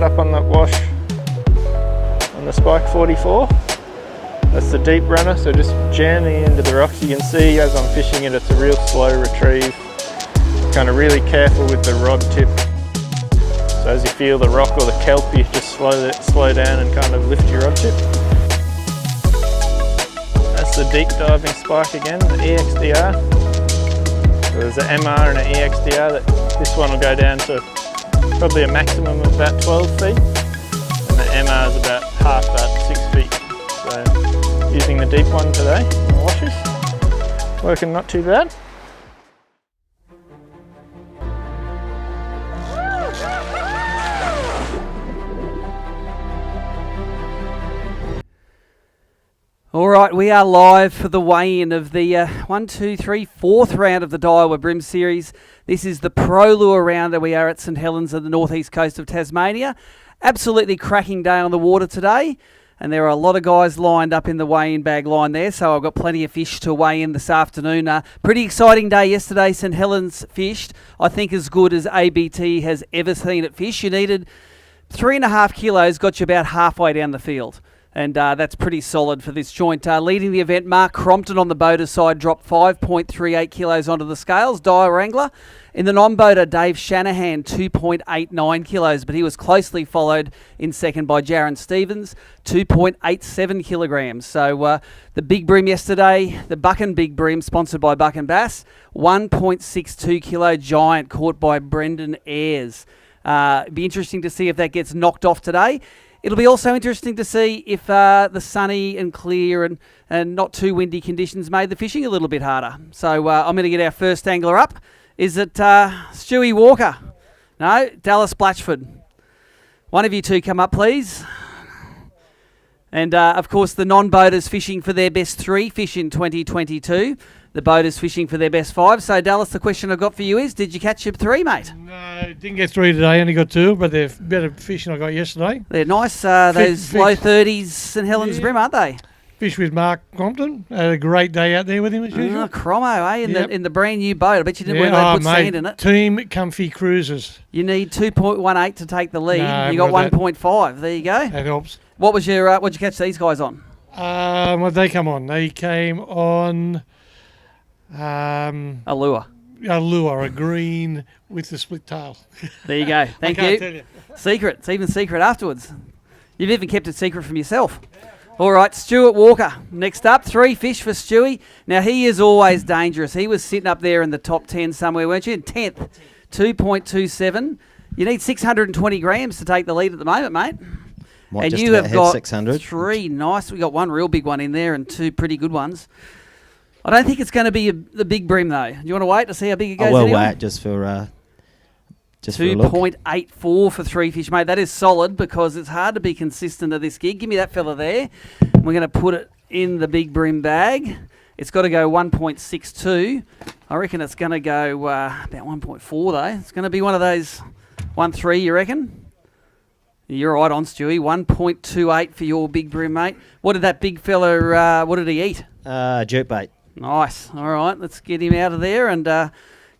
right up on that wash on the Spike 44. That's the deep runner, so just jamming into the rocks. You can see as I'm fishing it, it's a real slow retrieve. Kind of really careful with the rod tip. So as you feel the rock or the kelp, you just slow down and kind of lift your rod tip. That's the deep diving spike again, the EXDR. So there's an MR and an EXDR. This one will go down to probably a maximum of about 12 feet. And the MR is about half that, 6 feet. So using the deep one today on the washes. Working not too bad. All right, we are live for the weigh-in of the 4th round of the Daiwa Bream series. This is the Pro Lure round, and we are at St Helens on the northeast coast of Tasmania. Absolutely cracking day on the water today, and there are a lot of guys lined up in the weigh-in bag line there, so I've got plenty of fish to weigh in this afternoon. Pretty exciting day yesterday. St Helens fished, I think, as good as ABT has ever seen it fish. You needed 3.5 kilos, got you about halfway down the field. And that's pretty solid for this joint. Leading the event, Mark Crompton on the boater side dropped 5.38 kilos onto the scales, Daiwa angler. In the non-boater, Dave Shanahan, 2.89 kilos, but he was closely followed in second by Jaron Stevens, 2.87 kilograms. So the Big Bream yesterday, the Buchan Big Bream, sponsored by Buchan Bass, 1.62 kilo giant caught by Brendan Ayres. It'd be interesting to see if that gets knocked off today. It'll be also interesting to see if the sunny and clear and not too windy conditions made the fishing a little bit harder. So I'm going to get our first angler up. Is it Stewie Walker? No, Dallas Blatchford. One of you two come up, please. And, of course, the non-boaters fishing for their best 3 fish in 2022. The boaters fishing for their best 5. So, Dallas, the question I've got for you is, did you catch your 3, mate? No, didn't get 3 today. Only got 2, but they're better fish than I got yesterday. They're nice, those low 30s St Helens Bream, aren't they? Fish with Mark Crompton. Had a great day out there with him as usual. Oh, Cromo, eh? In the brand new boat. I bet you didn't want to put sand in it. Team Comfy Cruises. You need 2.18 to take the lead. No, you got 1.5. There you go. That helps. What was your? What'd you catch these guys on? What did they come on? They came on A lure. A lure, a green with the split tail. There you go. Thank you. Tell you. Secret. It's even secret afterwards. You've even kept it secret from yourself. All right, Stuart Walker. Next up, 3 fish for Stewie. Now, he is always dangerous. He was sitting up there in the top 10 somewhere, weren't you? In 10th, 2.27. You need 620 grams to take the lead at the moment, mate. Might and just you have got 600. 3 nice. We got 1 real big one in there and 2 pretty good ones. I don't think it's going to be the Big Bream, though. Do you want to wait to see how big it goes? I will anyway? wait just for a look. 2.84 for 3 fish, mate. That is solid because it's hard to be consistent at this gig. Give me that fella there. We're going to put it in the Big Bream bag. It's got to go 1.62. I reckon it's going to go about 1.4, though. It's going to be one of those 1.3, you reckon? You're right on, Stewie. 1.28 for your Big Bream, mate. What did that big fella, what did he eat? Jerkbait. Nice. All right, let's get him out of there and go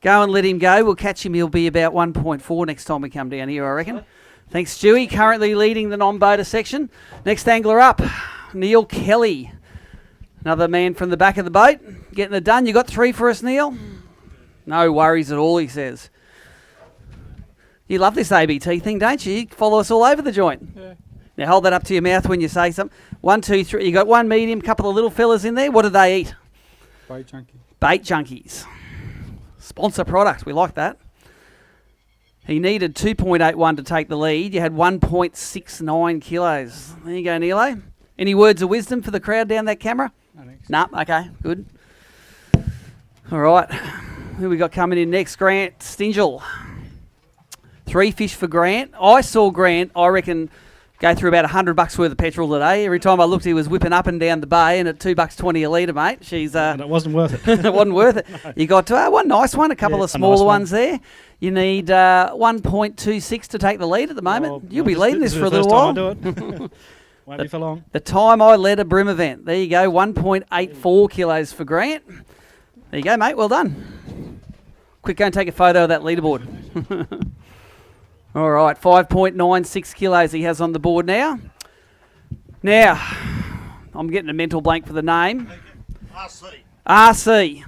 and let him go. We'll catch him. He'll be about 1.4 next time we come down here, I reckon. Thanks, Stewie. Currently leading the non-boater section. Next angler up, Neil Kelly. Another man from the back of the boat. Getting it done. You got 3 for us, Neil? No worries at all, he says. You love this ABT thing, don't you? You follow us all over the joint. Yeah. Now hold that up to your mouth when you say something. 1, 2, 3. You got 1 medium, couple of little fellas in there. What do they eat? Bait junkie. Bait junkies. Sponsor product. We like that. He needed 2.81 to take the lead. You had 1.69 kilos. There you go, Nilo. Any words of wisdom for the crowd down that camera? No, thanks. Nah, okay, good. All right. Who we got coming in next? Grant Stingel. 3 fish for Grant. I saw Grant, I reckon, go through about $100 worth of petrol today. Every time I looked, he was whipping up and down the bay, and at $2.20 a litre, mate. She's And it wasn't worth it. it wasn't worth it. No. You got one nice one, a couple of smaller ones there. You need 1.26 to take the lead at the moment. Well, You'll be leading this for a little while. Won't be for long. The time I led a Bream event. There you go, 1.84 kilos for Grant. There you go, mate. Well done. Quick, go and take a photo of that leaderboard. All right, 5.96 kilos he has on the board now. Now, I'm getting a mental blank for the name. RC.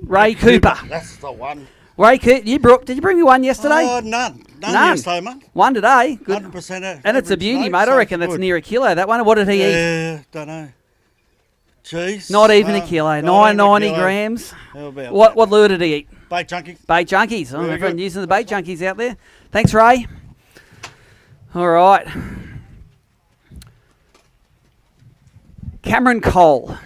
Ray Cooper. That's the one. Ray Cooper, did you bring me one yesterday? Oh, none. None yesterday, mate. One today. Good. 100% And it's a beauty, today, mate. so I reckon that's good. near a kilo, that one. What did he eat? Yeah, don't know. Jeez. Not even a kilo. not even a 990 kilo. grams. How about What lure did he eat? that? Bait junkie. Bait junkies. Oh, Very everyone good. using the bait junkies out there. Thanks, Ray. All right. Cameron Cole.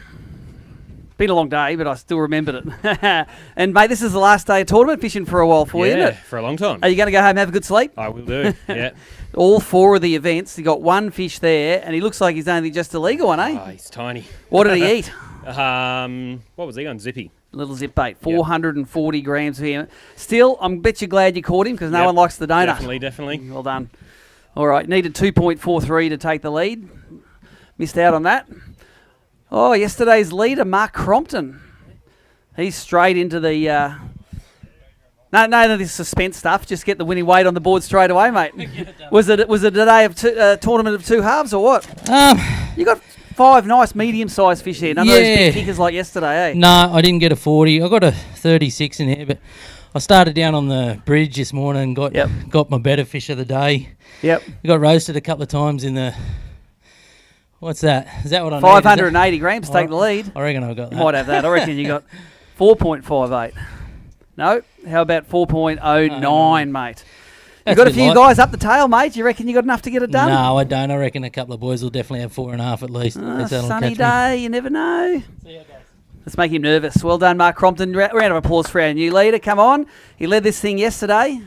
Been a long day, but I still remembered it. And, mate, this is the last day of tournament fishing for a while for you, isn't it? for a long time. Are you going to go home and have a good sleep? I will do. Yeah. All 4 of the events. He got 1 fish there, and he looks like he's only just a legal one, eh? Oh, he's tiny. What did he eat? What was he on? Zippy. Little zip bait, 440 grams for him. Still, I'm bet you're glad you caught him because no one likes the donut. Definitely. Well done. All right, needed 2.43 to take the lead. Missed out on that. Oh, yesterday's leader, Mark Crompton. He's straight into the... No, this suspense stuff. Just get the winning weight on the board straight away, mate. Was it a day of tournament of 2 halves or what? You got 5 nice medium-sized fish here. None of those big kickers like yesterday, eh? No, I didn't get a 40. I got a 36 in here, but I started down on the bridge this morning and got my better fish of the day. Yep. Got roasted a couple of times in the... What's that? Is that what I need? 580 grams, take the lead. I reckon I got that. You might have that. I reckon you got 4.58. No? How about 4.09, mate? You got a few guys up the tail, mate. You reckon you got enough to get it done? No, I don't. I reckon a couple of boys will definitely have 4.5 at least. Sunny day, you never know. Let's make him nervous. Well done, Mark Crompton. Round of applause for our new leader. Come on. He led this thing yesterday.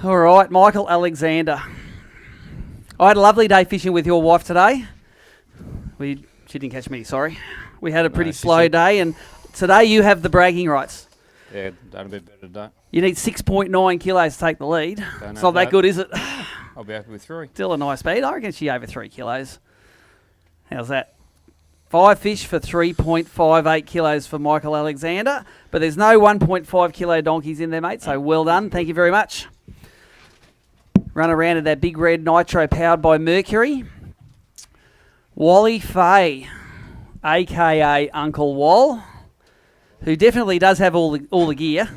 All right, Michael Alexander. I had a lovely day fishing with your wife today. She didn't catch me, sorry. We had a pretty slow day, and today you have the bragging rights. Yeah, done a bit better today. You need 6.9 kilos to take the lead. Don't It's know not that that. good, is it? I'll be happy with 3. Still a nice speed. I reckon she over 3 kilos. How's that? 5 fish for 3.58 kilos for Michael Alexander, but there's no 1.5 kilo donkeys in there, mate, so well done. Thank you very much. Run around in that big red nitro powered by Mercury. Wally Fay, a.k.a. Uncle Wall, who definitely does have all the gear.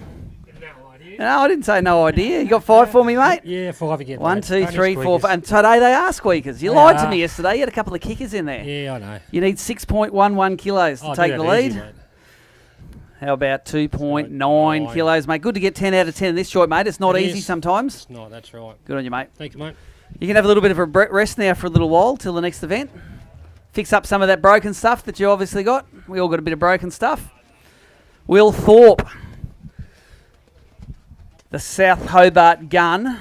No, I didn't say no idea. You got 5 for me, mate? Yeah, 5 again. 1, 2, 3, 4, 5. And today they are squeakers. You lied to me yesterday. You had a couple of kickers in there. Yeah, I know. You need 6.11 kilos to take the lead. How about 2.9 kilos, mate? Good to get 10 out of 10 in this joint, mate. It's not easy sometimes. No, that's right. Good on you, mate. Thank you, mate. You can have a little bit of a rest now for a little while till the next event. Fix up some of that broken stuff that you obviously got. We all got a bit of broken stuff. Will Thorpe, the South Hobart gun.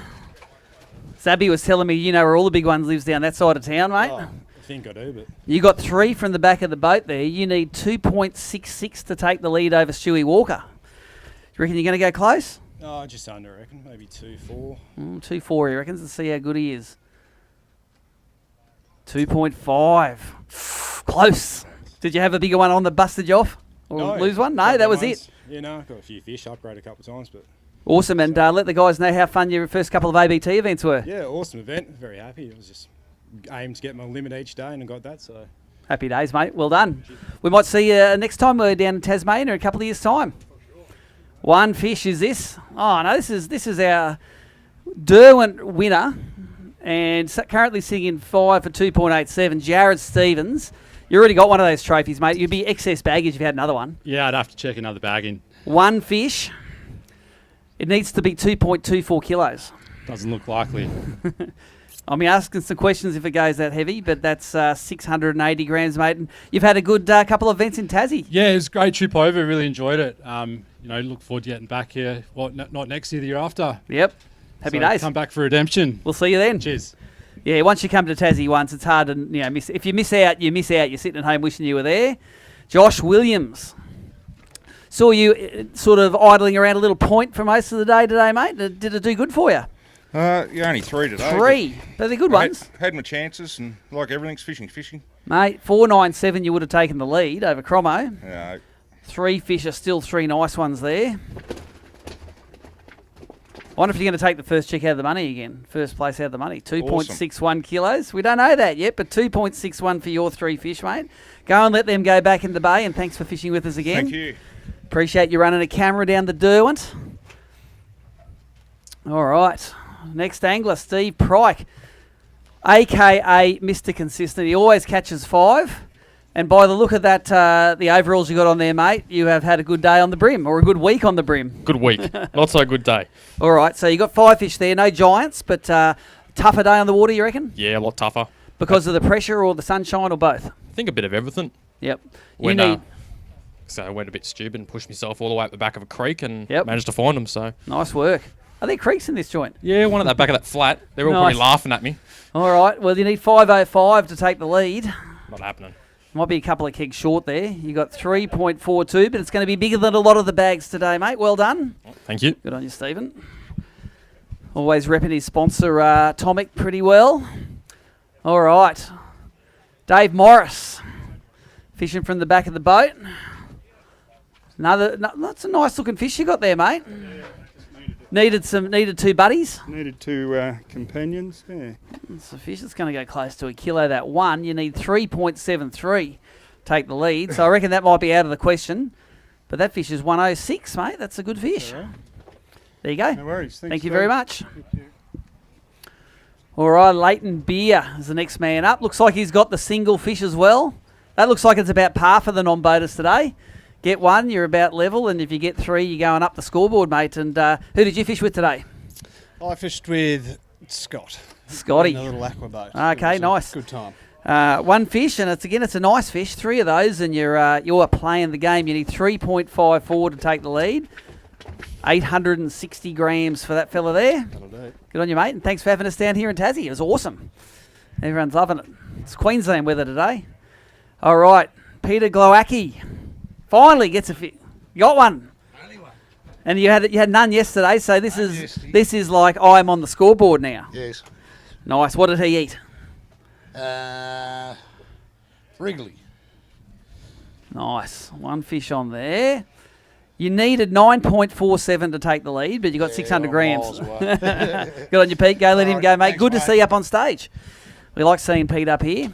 Zabby was telling me you know where all the big ones lives down that side of town, mate. Oh, I think I do, but... You got 3 from the back of the boat there. You need 2.66 to take the lead over Stewie Walker. You reckon you're going to go close? Oh, just under, I reckon. Maybe 2.4. 2.4, he reckons. Let's see how good he is. 2.5. Close. Did you have a bigger one on that busted you off? Or lose one? No, that was it. Yeah, no, got a few fish, upgrade a couple of times, but... Awesome, and let the guys know how fun your first couple of ABT events were. Yeah, awesome event. Very happy. It was just aimed to get my limit each day and I got that, so... Happy days, mate. Well done. We might see you next time we're down in Tasmania in a couple of years' time. One fish is this. Oh, no, this is our Derwent winner, and currently sitting in 5 for 2.87, Jared Stevens. You already got one of those trophies, mate. You'd be excess baggage if you had another one. Yeah, I'd have to check another bag in. One fish. It needs to be 2.24 kilos. Doesn't look likely. I'll be asking some questions if it goes that heavy, but that's 680 grams, mate. And you've had a good couple of events in Tassie. Yeah, it was a great trip over. Really enjoyed it. Look forward to getting back here. Well, not next year, the year after. Yep. Happy days. Come back for redemption. We'll see you then. Cheers. Yeah, once you come to Tassie once, it's hard to miss. If you miss out, you miss out. You're sitting at home wishing you were there. Josh Williams. Saw you sort of idling around a little point for most of the day today, mate. Did it do good for you? Yeah, only 3 today. 3. But they're good ones. Had my chances, and like everything's fishing. Mate, 4.97 you would have taken the lead over Cromo. Yeah. 3 fish are still 3 nice ones there. wonder if you're going to take the first check out of the money again. First place out of the money. 2.61 kilos. We don't know that yet, but 2.61 for your 3 fish, mate. Go and let them go back in the bay, and thanks for fishing with us again. Thank you. Appreciate you running a camera down the Derwent. All right. Next angler, Steve Pryke, a.k.a. Mr. Consistent. He always catches 5. And by the look of that, the overalls you got on there, mate, you have had a good day on the Bream, or a good week on the Bream. Good week. Not so good day. All right, so you got 5 fish there, no giants, but tougher day on the water, you reckon? Yeah, a lot tougher. Because of the pressure or the sunshine or both? I think a bit of everything. Yep. So I went a bit stupid and pushed myself all the way at the back of a creek and Yep. managed to find them. So Nice work. Are there creeks in this joint? yeah, one at the back of that flat. They're all Nice. probably laughing at me. All right, well, you need 5.05 to take the lead. Not happening. Might be a couple of kegs short there. You got 3.42, but it's going to be bigger than a lot of the bags today, mate. Well done. Thank you. Good on you, Stephen. Always repping his sponsor, Tomic, pretty well. All right. Dave Morris, fishing from the back of the boat. That's a nice looking fish you got there, mate. Needed 2 buddies. Needed 2 companions. Yeah. It's a fish that's going to go close to a kilo. That one, you need 3.73. Take the lead. So I reckon that might be out of the question. But that fish is 106, mate. That's a good fish. All right. There you go. No worries. Thank you very much. All right, Leighton Beer is the next man up. Looks like he's got the single fish as well. That looks like it's about par for the non-boaters today. Get 1, you're about level, and if you get 3, you're going up the scoreboard, mate. And who did you fish with today? I fished with Scott. Scotty. In a little aqua boat. Okay, nice. Good time. 1 fish, and it's a nice fish. 3 of those, and you're playing the game. You need 3.54 to take the lead. 860 grams for that fella there. That'll do. Good on you, mate, and thanks for having us down here in Tassie. It was awesome. Everyone's loving it. It's Queensland weather today. All right, Peter Glowacki finally gets a fish. Got one. Only one. And you had none yesterday, so this is like I'm on the scoreboard now. Yes. Nice. What did he eat? Wrigley. Nice. 1 fish on there. You needed 9.47 to take the lead, but you got 600 grams. Good on you, Pete. Go let him go, mate. Thanks, Good to mate. see you up on stage. We like seeing Pete up here.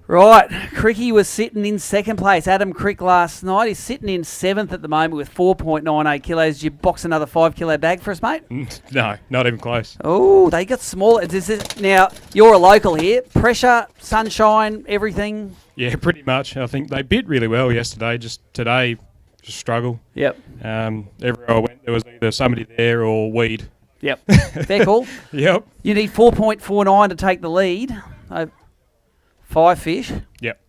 Right, Cricky was sitting in 2nd place. Adam Crick last night. He's sitting in 7th at the moment with 4.98 kilos. Did you box another 5 kilo bag for us, mate? No, not even close. Oh, they got small. Now, you're a local here. Pressure, sunshine, everything. Yeah, pretty much. I think they bit really well yesterday. Just today, just struggle. Yep. Everywhere I went, there was either somebody there or weed. Yep. Fair call. Yep. You need 4.49 to take the lead. 5 fish. Yep.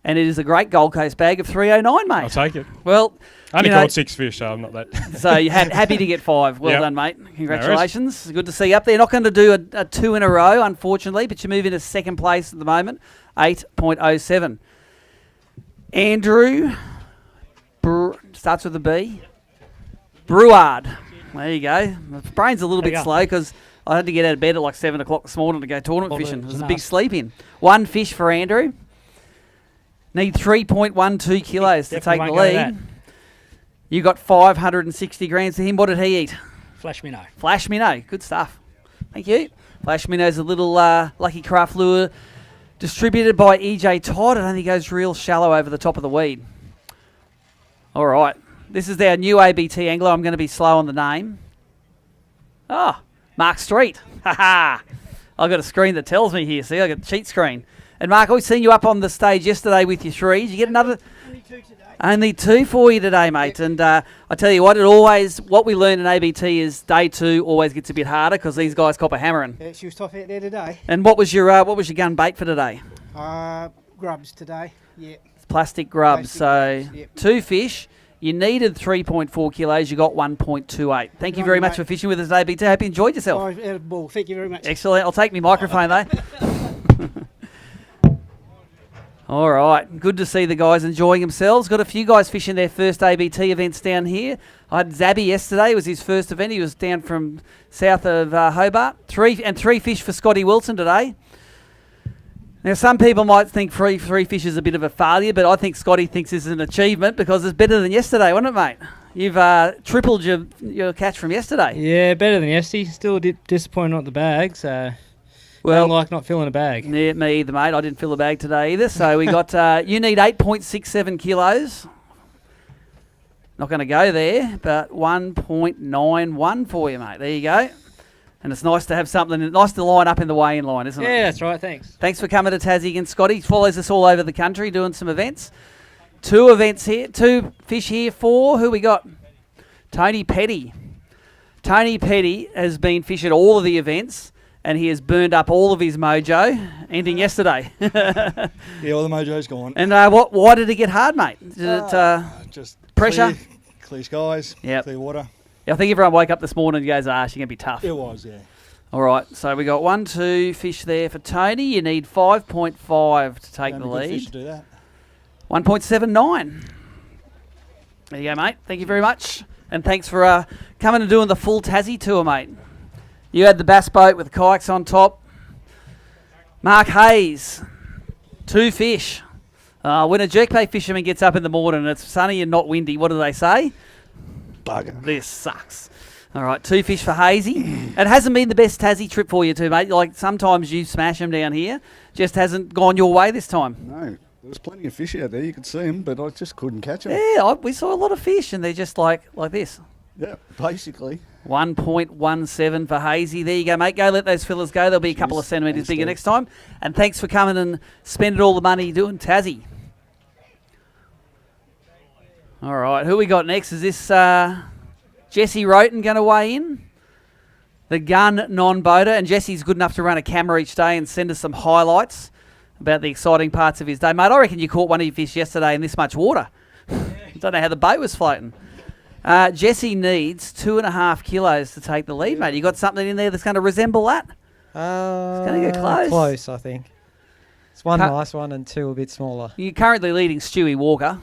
And it is a great Gold Coast bag of 309, mate. I'll take it. Well, I only caught 6 fish, so I'm not that. So you're happy to get 5. Well Yep. done, mate. Congratulations. Good to see you up there. Not going to do a 2 in a row, unfortunately, but you move into 2nd place at the moment, 8.07. Andrew, starts with a B. Bruard. There you go. My brain's a little bit slow because I had to get out of bed at like 7 o'clock this morning to go tournament fishing. It was a big sleep in. 1 fish for Andrew. Need 3.12 kilos to take the lead. You got 560 grams to him. What did he eat? Flash minnow. Flash minnow. Good stuff. Thank you. Flash minnow's a little Lucky Craft lure distributed by EJ Todd. It only goes real shallow over the top of the weed. All right. This is our new ABT angler. I'm going to be slow on the name. Mark Street. Ha ha. I've got a screen that tells me here. See, I got a cheat screen. And Mark, I've seen you up on the stage yesterday with your 3. Did you get another? Only 2 for you today, mate. And I tell you what, what we learn in ABT is day 2 always gets a bit harder because these guys cop a hammering. Yeah, she was tough out there today. And what was your gun bait for today? Grubs today. Yeah. Plastic grubs. Plastic grubs, yep. 2 fish. You needed 3.4 kilos. You got 1.28. Thank you very much for fishing with us at ABT. Hope you enjoyed yourself. I had a ball. Thank you very much. Excellent. I'll take my microphone though. All right. Good to see the guys enjoying themselves. Got a few guys fishing their first ABT events down here. I had Zabby yesterday. It was his first event. He was down from south of Hobart. 3 fish for Scotty Wilson today. Now, some people might think three fish is a bit of a failure, but I think Scotty thinks this is an achievement because it's better than yesterday, wasn't it, mate? You've tripled your catch from yesterday. Yeah, better than yesterday. Still a bit disappointed not the bag, so don't like not filling a bag. Yeah, me either, mate. I didn't fill a bag today either. So we got, you need 8.67 kilos. Not going to go there, but 1.91 for you, mate. There you go. And it's nice to have something, nice to line up in the weigh-in line, isn't it? Yeah, that's right, thanks. Thanks for coming to Tassie again, Scotty. Follows us all over the country doing some events. 2 events here, 2 fish here for, who we got? Tony Petty. Tony Petty has been fishing all of the events, and he has burned up all of his mojo, ending yesterday. Yeah, all the mojo's gone. And why did it get hard, mate? Did it just pressure? Clear skies, clear water. Yeah, I think everyone woke up this morning and goes, she's going to be tough. It was, yeah. All right, so we got 1, 2 fish there for Tony. You need 5.5 to take the lead. Fish to do that. 1.79. There you go, mate. Thank you very much. And thanks for coming and doing the full Tassie tour, mate. You had the bass boat with kayaks on top. Mark Hayes, 2 fish. When a jerkbait fisherman gets up in the morning and it's sunny and not windy, what do they say? Bugger. This sucks. All right, 2 fish for Hazy. It hasn't been the best Tassie trip for you too, mate. Like, sometimes you smash them down here. Just hasn't gone your way this time. No, there was plenty of fish out there. You could see them, but I just couldn't catch them. Yeah, we saw a lot of fish, and they're just like this. Yeah, basically. 1.17 for Hazy. There you go, mate. Go let those fillers go. They'll be a couple of centimetres bigger next time. And thanks for coming and spending all the money doing Tassie. All right, who we got next? Is this Jesse Roten going to weigh in? The gun non-boater. And Jesse's good enough to run a camera each day and send us some highlights about the exciting parts of his day. Mate, I reckon you caught one of your fish yesterday in this much water. Don't know how the boat was floating. Jesse needs 2.5 kilos to take the lead, mate. You got something in there that's going to resemble that? It's going to get close. Close, I think. It's one nice one and 2 a bit smaller. You're currently leading Stewie Walker,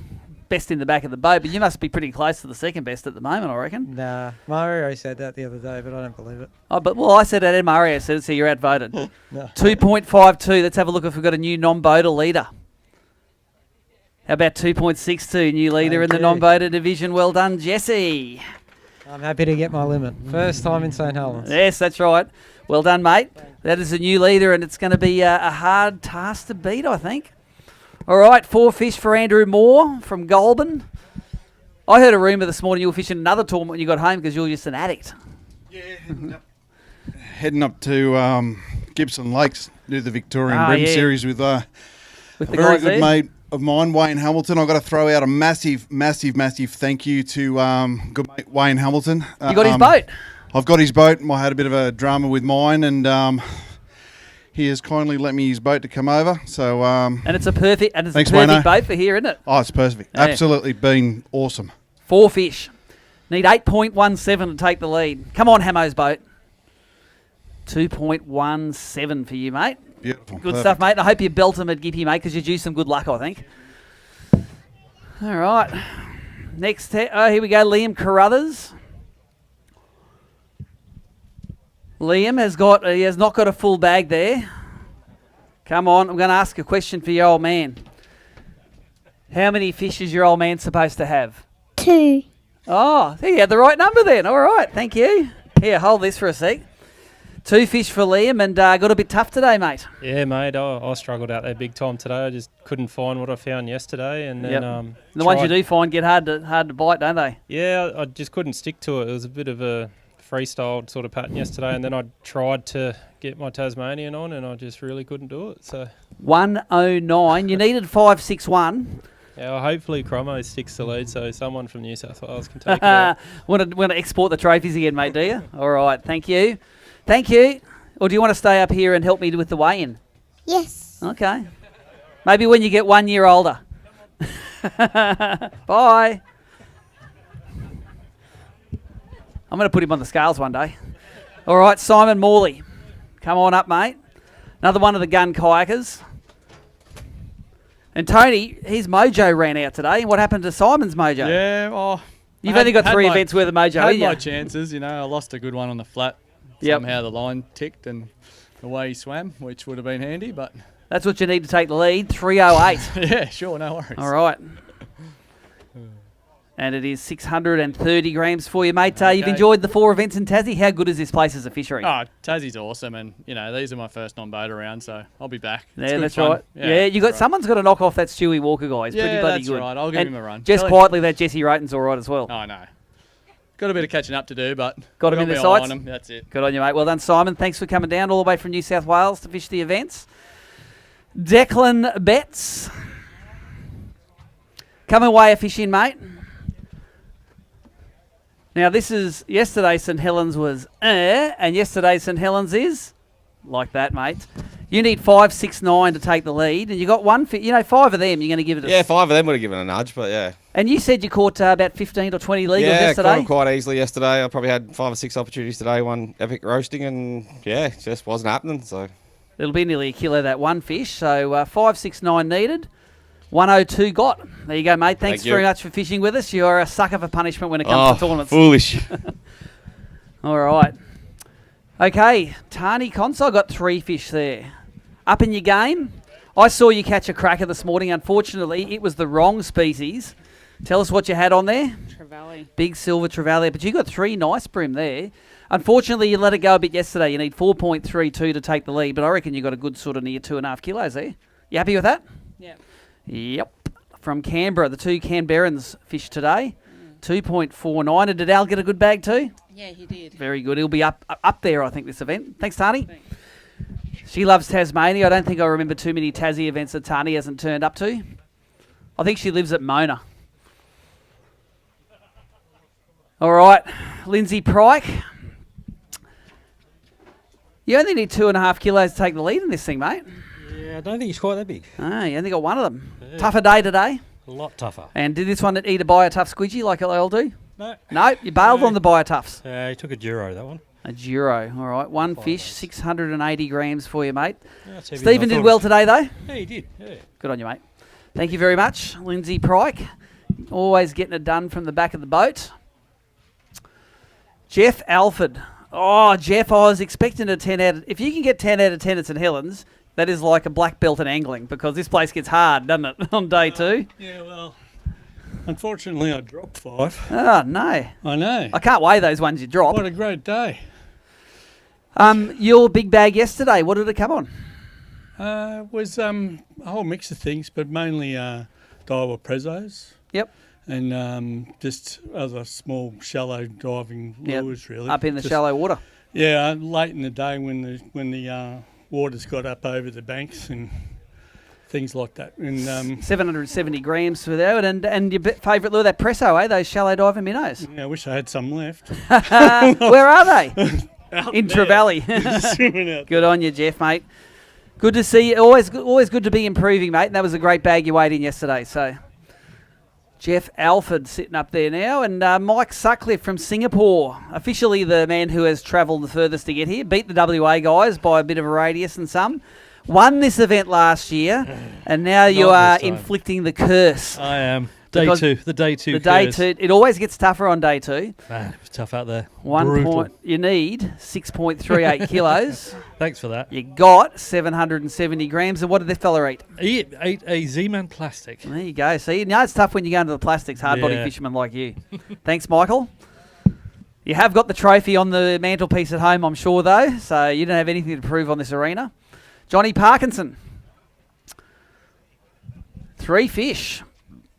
best in the back of the boat, but you must be pretty close to the second best at the moment, I reckon. Nah, Mario said that the other day, but I don't believe it. Oh, but I said that, and Mario said it, so you're outvoted. No. 2.52. Let's have a look if we've got a new non-boater leader. How about 2.62, new leader in the non-boater division? Well done, Jesse. I'm happy to get my limit. First time in St. Helens. Yes, that's right. Well done, mate. That is a new leader, and it's going to be a hard task to beat, I think. All right, 4 fish for Andrew Moore from Goulburn. I heard a rumour this morning you were fishing another tournament when you got home because you're just an addict. Yeah, heading up to Gibson Lakes, do the Victorian Bream series with a very good mate of mine, Wayne Hamilton. I've got to throw out a massive thank you to good mate Wayne Hamilton. You got his boat? I've got his boat. I had a bit of a drama with mine, and he has kindly let me his boat to come over. So and it's a perfect thanks, boat for here, isn't it? Oh, it's perfect. Yeah. Absolutely been awesome. 4 fish. Need 8.17 to take the lead. Come on, Hamo's boat. 2.17 for you, mate. Beautiful. Good stuff, mate. I hope you belt him at Gippy, mate, because you're due some good luck, I think. All right. Next, here we go, Liam Carruthers. Liam has not got a full bag there. Come on, I'm going to ask a question for your old man. How many fish is your old man supposed to have? 2. Oh, you had the right number then. All right, thank you. Here, hold this for a sec. 2 fish for Liam, and got a bit tough today, mate. Yeah, mate, I struggled out there big time today. I just couldn't find what I found yesterday, and then the ones you do find get hard to bite, don't they? Yeah, I just couldn't stick to it. It was a bit of a freestyle sort of pattern yesterday, and then I tried to get my Tasmanian on, and I just really couldn't do it. So 109. You needed 5.61. Yeah, well, hopefully Cromo sticks the lead, so someone from New South Wales can take it out. Want to export the trophies again, mate, do you? All right, thank you. Thank you. Or do you want to stay up here and help me with the weigh-in? Yes. Okay. Maybe when you get 1 year older. Bye. I'm going to put him on the scales one day. All right, Simon Morley. Come on up, mate. Another one of the gun kayakers. And Tony, his mojo ran out today. What happened to Simon's mojo? Yeah, well... You've only got 3 events worth of mojo, I haven't you? had my chances, I lost a good one on the flat. Somehow the line ticked and away he swam, which would have been handy, but... That's what you need to take the lead, 3:08. Yeah, sure, no worries. All right. And it is 630 grams for you, mate. You've Okay. enjoyed the 4 events in Tassie. How good is this place as a fishery? Oh, Tassie's awesome, and these are my first non-boat around, so I'll be back. It's Yeah, good that's fun. right. Yeah, you got someone's got to knock off that Stewie Walker guy. He's pretty Yeah, bloody that's good. right. I'll give And him a run. Just Tell him- quietly, that Jesse Rayton's all right as well. Oh, no. Got a bit of catching up to do, but Got him I've in the my eye sights. on him. That's it. Good on you, mate. Well done, Simon. Thanks for coming down all the way from New South Wales to fish the events. Declan Betts. Come away a fishing, mate. Now, this is yesterday St Helens was and yesterday St Helens is like that, mate. You need 5, 6, 9 to take the lead, and you got one. 5 of them. You're going to give it. Yeah, 5 of them would have given a nudge, but yeah. And you said you caught about 15 or 20 legals Yeah, yesterday. caught them quite easily yesterday. I probably had 5 or 6 opportunities today. One epic roasting, and yeah, it just wasn't happening. So it'll be nearly a kilo that one fish. So 5, 6, 9 needed. 102 got. There you go, mate. Thanks Thank you. very much for fishing with us. You're a sucker for punishment when it comes to tournaments. Foolish. All right. Okay, Tani Consol got 3 fish there. Up in your game. I saw you catch a cracker this morning. Unfortunately, it was the wrong species. Tell us what you had on there. Trevally. Big silver trevally. But you got 3 nice brim there. Unfortunately, you let it go a bit yesterday. You need 4.32 to take the lead. But I reckon you got a good sort of near 2.5 kilos there. You happy with that? Yeah. Yep. From Canberra, the 2 Canberrans fished today. 2.49. And did Al get a good bag too? Yeah, he did. Very good. He'll be up there, I think, this event. Thanks, Tani. She loves Tasmania. I don't think I remember too many Tassie events that Tani hasn't turned up to. I think she lives at Mona. All right, Lindsay Pryke. You only need 2.5 kilos to take the lead in this thing, mate. Yeah, I don't think it's quite that big. Ah, you only got one of them. Yeah. Tougher day today. A lot tougher. And did this one eat a buy tough squidgy like they all do? No. No, you bailed on the buy toughs. He took a Duro, that one. A Duro. All right, one fish, 680 grams for you, mate. Yeah, that's heavier Stephen than I did thought. well today, though. Yeah, he did. Yeah. Good on you, mate. Thank you very much, Lindsay Pryke. Always getting it done from the back of the boat. Jeff Alford. Oh, Jeff, I was expecting a 10 out of... If you can get 10 out of 10 at St Helens, that is like a black belt in angling, because this place gets hard, doesn't it, on day 2? Yeah, well, unfortunately I dropped 5. Oh, no. I know. I can't weigh those ones you drop. What a great day. Your big bag yesterday, what did it come on? Was a whole mix of things, but mainly Daiwa Prezos. Yep. And just other small shallow diving lures, really. Up in the Just- shallow water. Yeah, late in the day when the water's got up over the banks and things like that. And 770 grams for that, and your favourite lure, that Presso, Those shallow diving minnows. yeah, I wish I had some left. Where are they? Out In there. Trevally. Swimming out Good on you, Jeff, mate. Good to see you. Always good to be improving, mate. And that was a great bag you weighed in yesterday. So, Jeff Alford sitting up there now, and Mike Sutcliffe from Singapore, officially the man who has travelled the furthest to get here. Beat the WA guys by a bit of a radius and some. Won this event last year, and now you Not are this time. inflicting the curse. I am. Day Because 2. The day 2 The day curse. 2. It always gets tougher on day 2. Man, it was tough out there. 1 Brutal. point. You need 6.38 kilos. Thanks for that. You got 770 grams. And what did this fella eat? He ate a Z-Man plastic. There you go. See, now it's tough when you go into the plastics, hard-body Yeah. fishermen like you. Thanks, Michael. You have got the trophy on the mantelpiece at home, I'm sure, though, so you don't have anything to prove on this arena. Johnny Parkinson. 3 fish.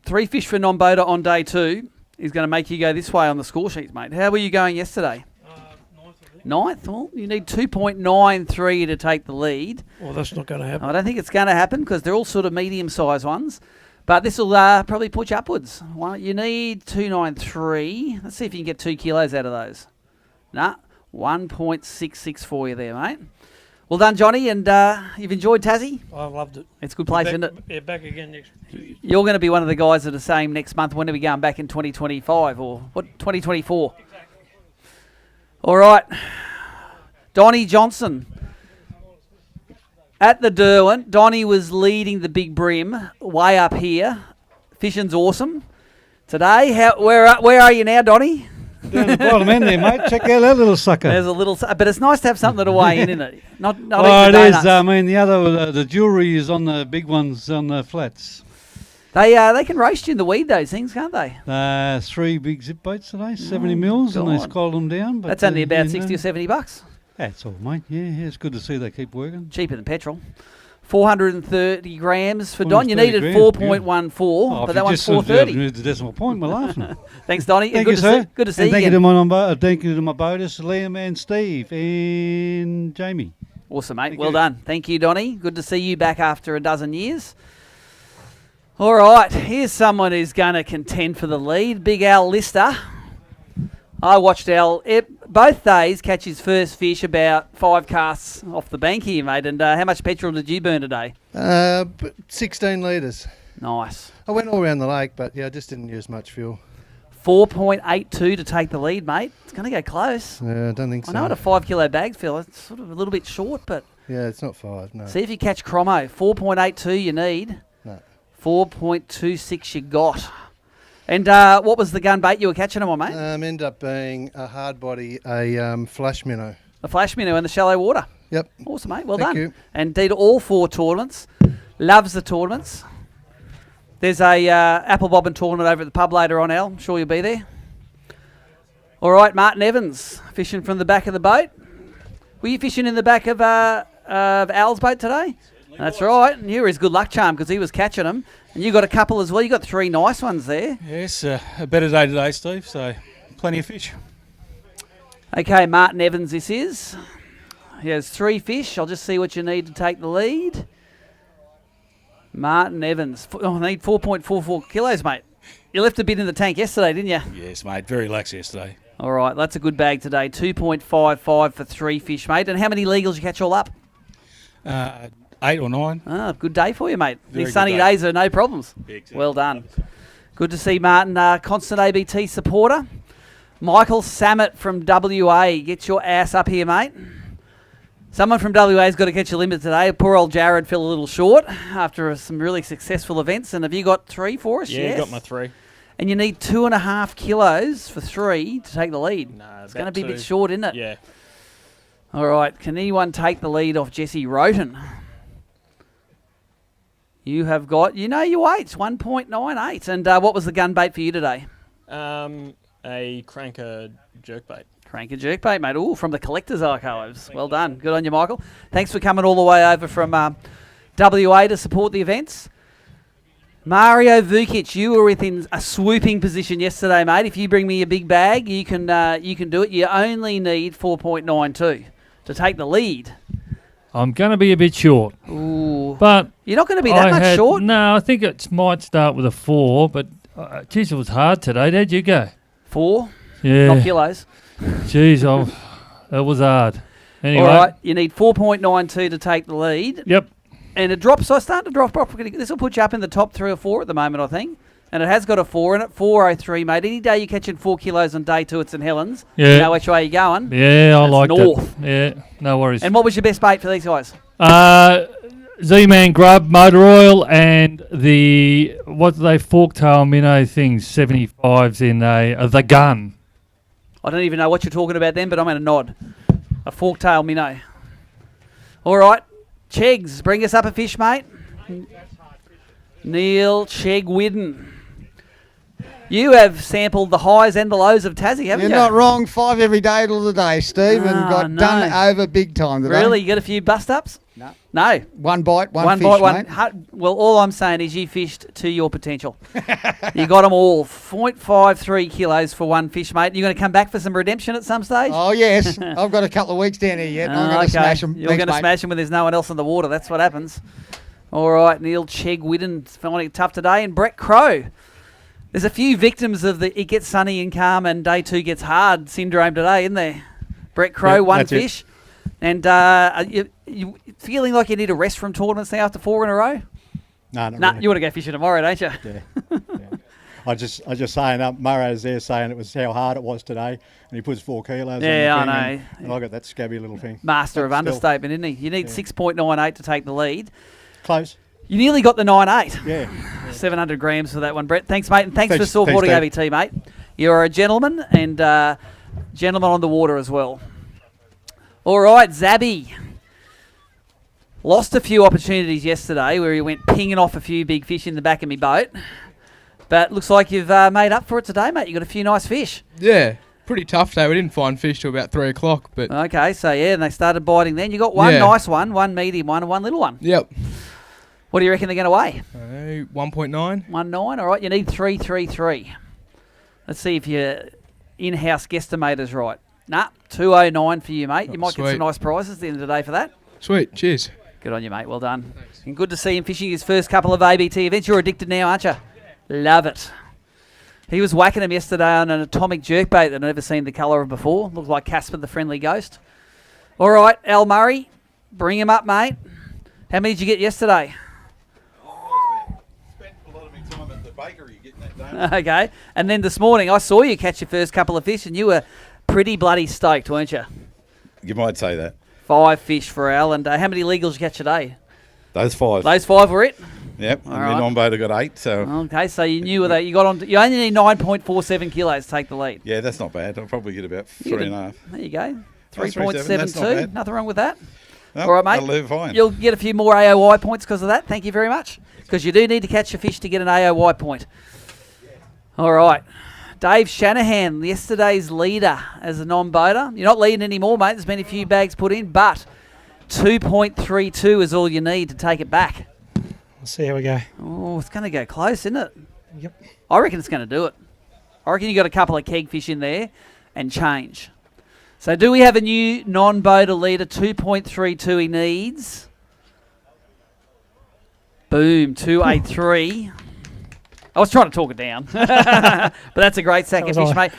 3 fish for non-boater on day 2 is going to make you go this way on the score sheets, mate. How were you going yesterday? Ninth? Well, you need 2.93 to take the lead. Well, that's not going to happen. I don't think it's going to happen because they're all sort of medium-sized ones. But this will probably push you upwards. Well, you need 293. Let's see if you can get 2 kilos out of those. Nah, 1.66 for you there, mate. Well done, Johnny, and you've enjoyed Tassie? I loved it. It's a good place, back, isn't it? Yeah, back again next 2 years. You're going to be one of the guys that are saying next month, when are we going back in 2025 or what? 2024? Exactly. All right. Donnie Johnson. At the Derwent, Donnie was leading the big Bream way up here. Fishing's awesome. Today, where are you now, Donnie? Down the bottom end there, mate. Check out that little sucker. There's a little, but it's nice to have something to weigh in, isn't it? Not Oh, eating it the is. donuts. I mean, the other, the jewellery is on the big ones on the flats. They can roast you in the weed, those things, can't they? 3 big zip baits today, 70 mils, and they scroll them down. But that's only about 60 or 70 bucks. That's all, mate. Yeah, it's good to see they keep working. Cheaper than petrol. 430 grams for Don. You needed 4.14, but that one's 430. Moved the decimal point. We're laughing. Thanks, Donnie. Thank you, sir. Good to see you. Thank you to my boaters, Liam and Steve and Jamie. Awesome, mate. Well done. Thank you, Donnie. Good to see you back after a dozen years. All right, here's someone who's going to contend for the lead. Big Al Lister. I watched Al both days catch his first fish about 5 casts off the bank here, mate. And how much petrol did you burn today? 16 litres. Nice. I went all around the lake, but yeah, I just didn't use much fuel. 4.82 to take the lead, mate. It's going to go close. Yeah, I don't think so. I know what a 5 kilo bag feel. It's sort of a little bit short, but... Yeah, it's not 5, no. See if you catch Cromo. 4.82 you need. No. 4.26 you got. And what was the gun bait you were catching them on, mate? Ended up being a hard body, a flash minnow. A flash minnow in the shallow water. Yep. Awesome, mate. Well Thank done. you. And did all 4 tournaments. Loves the tournaments. There's a apple bobbing tournament over at the pub later on, Al. I'm sure you'll be there. All right, Martin Evans, fishing from the back of the boat. Were you fishing in the back of Al's boat today? That's right. And you were his good luck charm because he was catching them. And you got a couple as well. You got 3 nice ones there. Yes, a better day today, Steve, so plenty of fish. Okay, Martin Evans this is. He has 3 fish. I'll just see what you need to take the lead. Martin Evans. I need 4.44 kilos, mate. You left a bit in the tank yesterday, didn't you? Yes, mate. Very lax yesterday. All right, that's a good bag today. 2.55 for 3 fish, mate. And how many legals you catch all up? 8 or 9. Ah, good day for you, mate. Very These sunny good day. days are no problems. Exactly. Well done. Good to see Martin, constant ABT supporter. Michael Samet from WA. Get your ass up here, mate. Someone from WA's got to catch a limit today. Poor old Jared fell a little short after some really successful events. And have you got 3 for us? Yeah, Yes. got my 3. And you need 2.5 kilos for 3 to take the lead. Nah, it's going to about be a bit 2. short, isn't it? Yeah. All right. Can anyone take the lead off Jesse Roten? You have got, you know your weights, 1.98. And what was the gun bait for you today? A cranker jerkbait. Cranker jerkbait, mate. Ooh, from the Collector's Archives. Well done. Good on you, Michael. Thanks for coming all the way over from WA to support the events. Mario Vukic, you were within a swooping position yesterday, mate. If you bring me a big bag, you can do it. You only need 4.92 to take the lead. I'm going to be a bit short. Ooh. But you're not going to be that much short? No, I think it might start with a 4, but geez, it was hard today. How'd you go? 4? Yeah. Not kilos. Jeez, it was hard. Anyway. All right, you need 4.92 to take the lead. Yep. And it drops, so I start to drop off. This will put you up in the top 3 or 4 at the moment, I think. And it has got a 4 in it, 4.03, mate. Any day you're catching 4 kilos on day 2 at St Helens, yeah. You know which way you're going. Yeah, I like north. that. Yeah, no worries. And what was your best bait for these guys? Z-Man Grub, motor oil, and the, what are they, forktail minnow things, 75s in the gun. I don't even know what you're talking about then, but I'm going to nod. A forktail minnow. All right, Chegs, bring us up a fish, mate. Neil Chegwidden. You have sampled the highs and the lows of Tassie, haven't You're you? not wrong. 5 every day till the day, Steve, and got done over big time today. Really? You got a few bust-ups? No. No. One bite, one fish, bite, mate. Well, all I'm saying is you fished to your potential. You got them all. 0.53 kilos for one fish, mate. You're going to come back for some redemption at some stage? Oh, yes. I've got a couple of weeks down here yet. I'm going to smash them. You're going to smash them when there's no one else in the water. That's what happens. All right, Neil Chegwidden finding it tough today. And Brett Crow. There's a few victims of the it gets sunny and calm and day 2 gets hard syndrome today, isn't there? Brett Crow, one fish. And you feeling like you need a rest from tournaments now after 4 in a row? No, not really. You want to go fishing tomorrow, don't you? Yeah. I just saying up. Murray's there saying it was how hard it was today, and he puts 4 kilos. Yeah, on the I thing, know. And I got that scabby little thing. Master of understatement, isn't he? You need 6.98 to take the lead. Close. You nearly got the 9.8. Yeah. 700 grams for that one, Brett. Thanks, mate, and thanks for supporting thanks, ABT, mate. You're a gentleman and gentleman on the water as well. All right, Zabby. Lost a few opportunities yesterday where he went pinging off a few big fish in the back of my boat. But looks like you've made up for it today, mate. You got a few nice fish. Yeah, pretty tough day. We didn't find fish till about 3 o'clock. But okay, so yeah, and they started biting then. You got one nice one medium one, and one little one. Yep. What do you reckon they're going to weigh? 1.9. 1.9, all right. You need 333. Let's see if your in-house guesstimator's right. Nah, 209 for you, mate. You might get some nice prizes at the end of the day for that. Sweet, cheers. Good on you, mate. Well done. Thanks. And good to see him fishing his first couple of ABT events. You're addicted now, aren't you? Love it. He was whacking him yesterday on an atomic jerkbait that I'd never seen the colour of before. Looked like Casper the Friendly Ghost. All right, Al Murray, bring him up, mate. How many did you get yesterday? Spent a lot of my time at the bakery getting that done. Okay. And then this morning, I saw you catch your first couple of fish, and you were pretty bloody stoked, weren't you? You might say that. 5 fish for Al. And how many legals did you catch today? Those 5. Those 5 were it? Yep. All And right. then on boat I got 8. So. Okay, so you knew that you got on. You only need 9.47 kilos to take the lead. Yeah, that's not bad. I'll probably get about 3.5. There you go. That's 3.7. That's not 3.72. bad. Nothing wrong with that. No, all right, mate. that'll do fine. You'll get a few more AOY points because of that. Thank you very much. Because you do need to catch your fish to get an AOY point. All right. Dave Shanahan, yesterday's leader as a non-boater. You're not leading anymore, mate. There's been a few bags put in, but 2.32 is all you need to take it back. We'll see how we go. Oh, it's going to go close, isn't it? Yep. I reckon it's going to do it. I reckon you got a couple of keg fish in there and change. So do we have a new non-boater leader? 2.32 he needs. Boom, 283. I was trying to talk it down. But that's a great sack of fish, mate.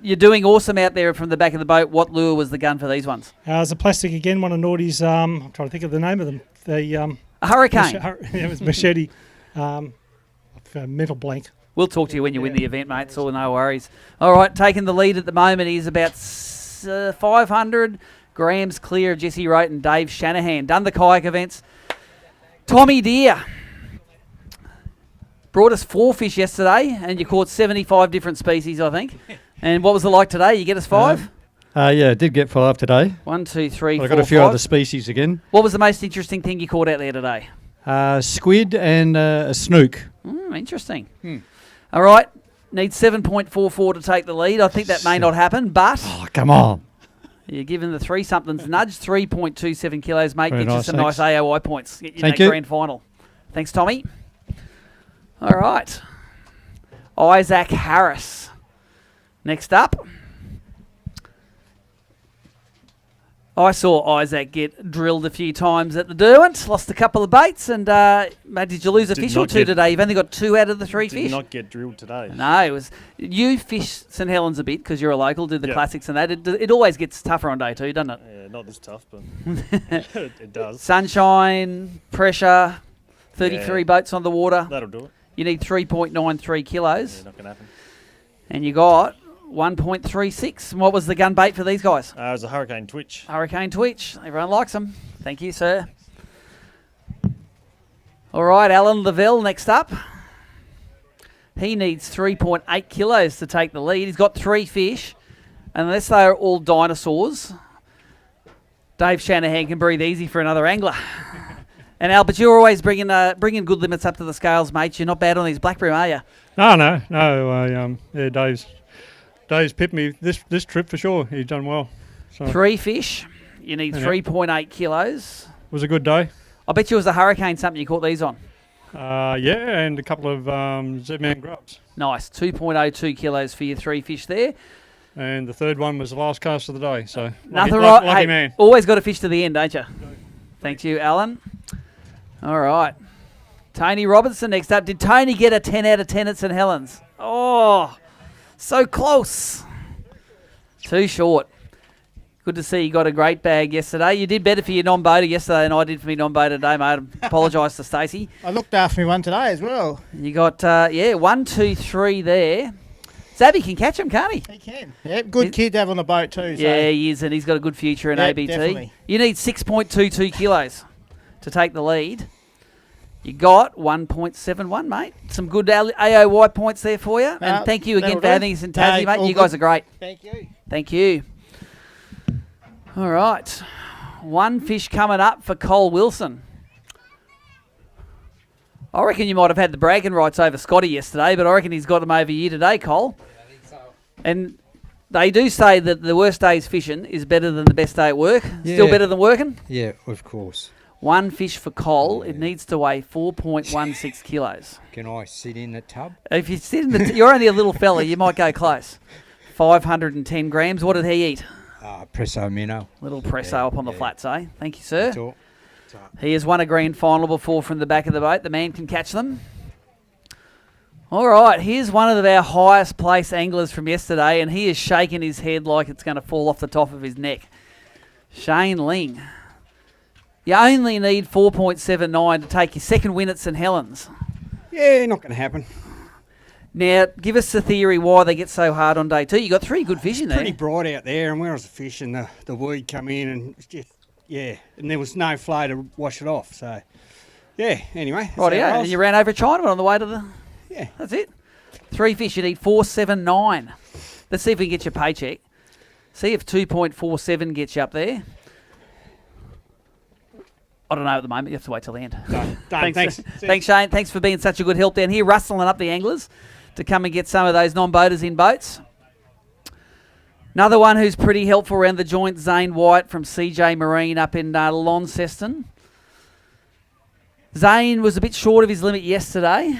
You're doing awesome out there from the back of the boat. What lure was the gun for these ones? It's a plastic again, one of Naughty's, I'm trying to think of the name of them. The a Hurricane. It was Machete. Mental blank. We'll talk to you when you win the event, mate, so no worries. All right, taking the lead at the moment is about 500 grams clear of Jesse Rote and Dave Shanahan. Done the kayak events. Tommy Deere brought us 4 fish yesterday, and you caught 75 different species, I think. And what was it like today? You get us 5? Yeah, I did get 5 today. 1, 2, 3, 4, I got a few 5. other species again. What was the most interesting thing you caught out there today? Squid and a snook. Interesting. All right, need 7.44 to take the lead. I think that may not happen, but... Oh, come on. You're giving the 3-somethings nudge, 3.27 kilos, mate. Very Get you nice, some thanks. nice AOI points. Get you Thank that you. grand final. Thanks, Tommy. All right. Isaac Harris. Next up. I saw Isaac get drilled a few times at the Derwent, lost a couple of baits, and mate, did you lose a fish or 2 today? You've only got 2 out of the 3 fish. Did not get drilled today. No, it was you fish St Helens a bit because you're a local, do the classics and that. It always gets tougher on day 2, doesn't it? Yeah, not this tough, but it does. Sunshine, pressure, 33 boats on the water. That'll do it. You need 3.93 kilos. Yeah, not going to happen. And you got 1.36. And what was the gun bait for these guys? It was a Hurricane Twitch. Hurricane Twitch. Everyone likes them. Thank you, sir. All right, Alan Lavelle next up. He needs 3.8 kilos to take the lead. He's got 3 fish. Unless they are all dinosaurs, Dave Shanahan can breathe easy for another angler. And Albert, you're always bringing good limits up to the scales, mate. You're not bad on these black bream, are you? No. Dave's pipped me this trip for sure. He's done well. So 3 fish. You need 3.8 kilos. It was a good day. I bet you it was a Hurricane something you caught these on. And a couple of Z-Man grubs. Nice. 2.02 kilos for your 3 fish there. And the third one was the last cast of the day. So Nothing lucky right. Hey, man. always got to fish to the end, don't you? Thank you, Alan. All right. Tony Robertson next up. Did Tony get a 10 out of 10 at St Helens? Oh, so close. Too short. Good to see you got a great bag yesterday. You did better for your non-boater yesterday than I did for my non-boater today, mate. I apologise to Stacey. I looked after me one today as well. You got, 1, 2, 3 there. Zabby can catch him, can't he? He can. Yep, good kid to have on the boat too. So. Yeah, he is, and he's got a good future in ABT. Definitely. You need 6.22 kilos to take the lead. You got 1.71, mate. Some good AOY points there for you. And thank you again for having us in Tassie, mate. You guys are great. Thank you. Thank you. All right. one fish coming up for Cole Wilson. I reckon you might have had the bragging rights over Scotty yesterday, but I reckon he's got them over you today, Cole. Yeah, I think so. And they do say that the worst day's fishing is better than the best day at work. Yeah. Still better than working? Yeah, of course. One fish for Cole. It needs to weigh 4.16 kilos. Can I sit in the tub? If you sit in the you're only a little fella, you might go close. 510 grams. What did he eat? Presso minnow. Little presso up on the flats, eh? Thank you, sir. He has won a grand final before from the back of the boat. The man can catch them. All right, here's one of our highest place anglers from yesterday, and he is shaking his head like it's going to fall off the top of his neck. Shane Ling. You only need 4.79 to take your second win at St Helens. Yeah, not going to happen. Now, give us the theory why they get so hard on day two. You got 3 good fish in there. Pretty bright out there, and where was the fish and the weed come in, and it's just, yeah, and there was no flow to wash it off. So, yeah, anyway. Right, yeah, and you ran over Chinaman on the way to the... Yeah. That's it. 3 fish, you need 4.79. Let's see if we can get your paycheck. See if 2.47 gets you up there. I don't know at the moment. You have to wait till the end. Thanks. Thanks, Shane. Thanks for being such a good help down here, rustling up the anglers to come and get some of those non-boaters in boats. Another one who's pretty helpful around the joint, Zane White from CJ Marine up in Launceston. Zane was a bit short of his limit yesterday,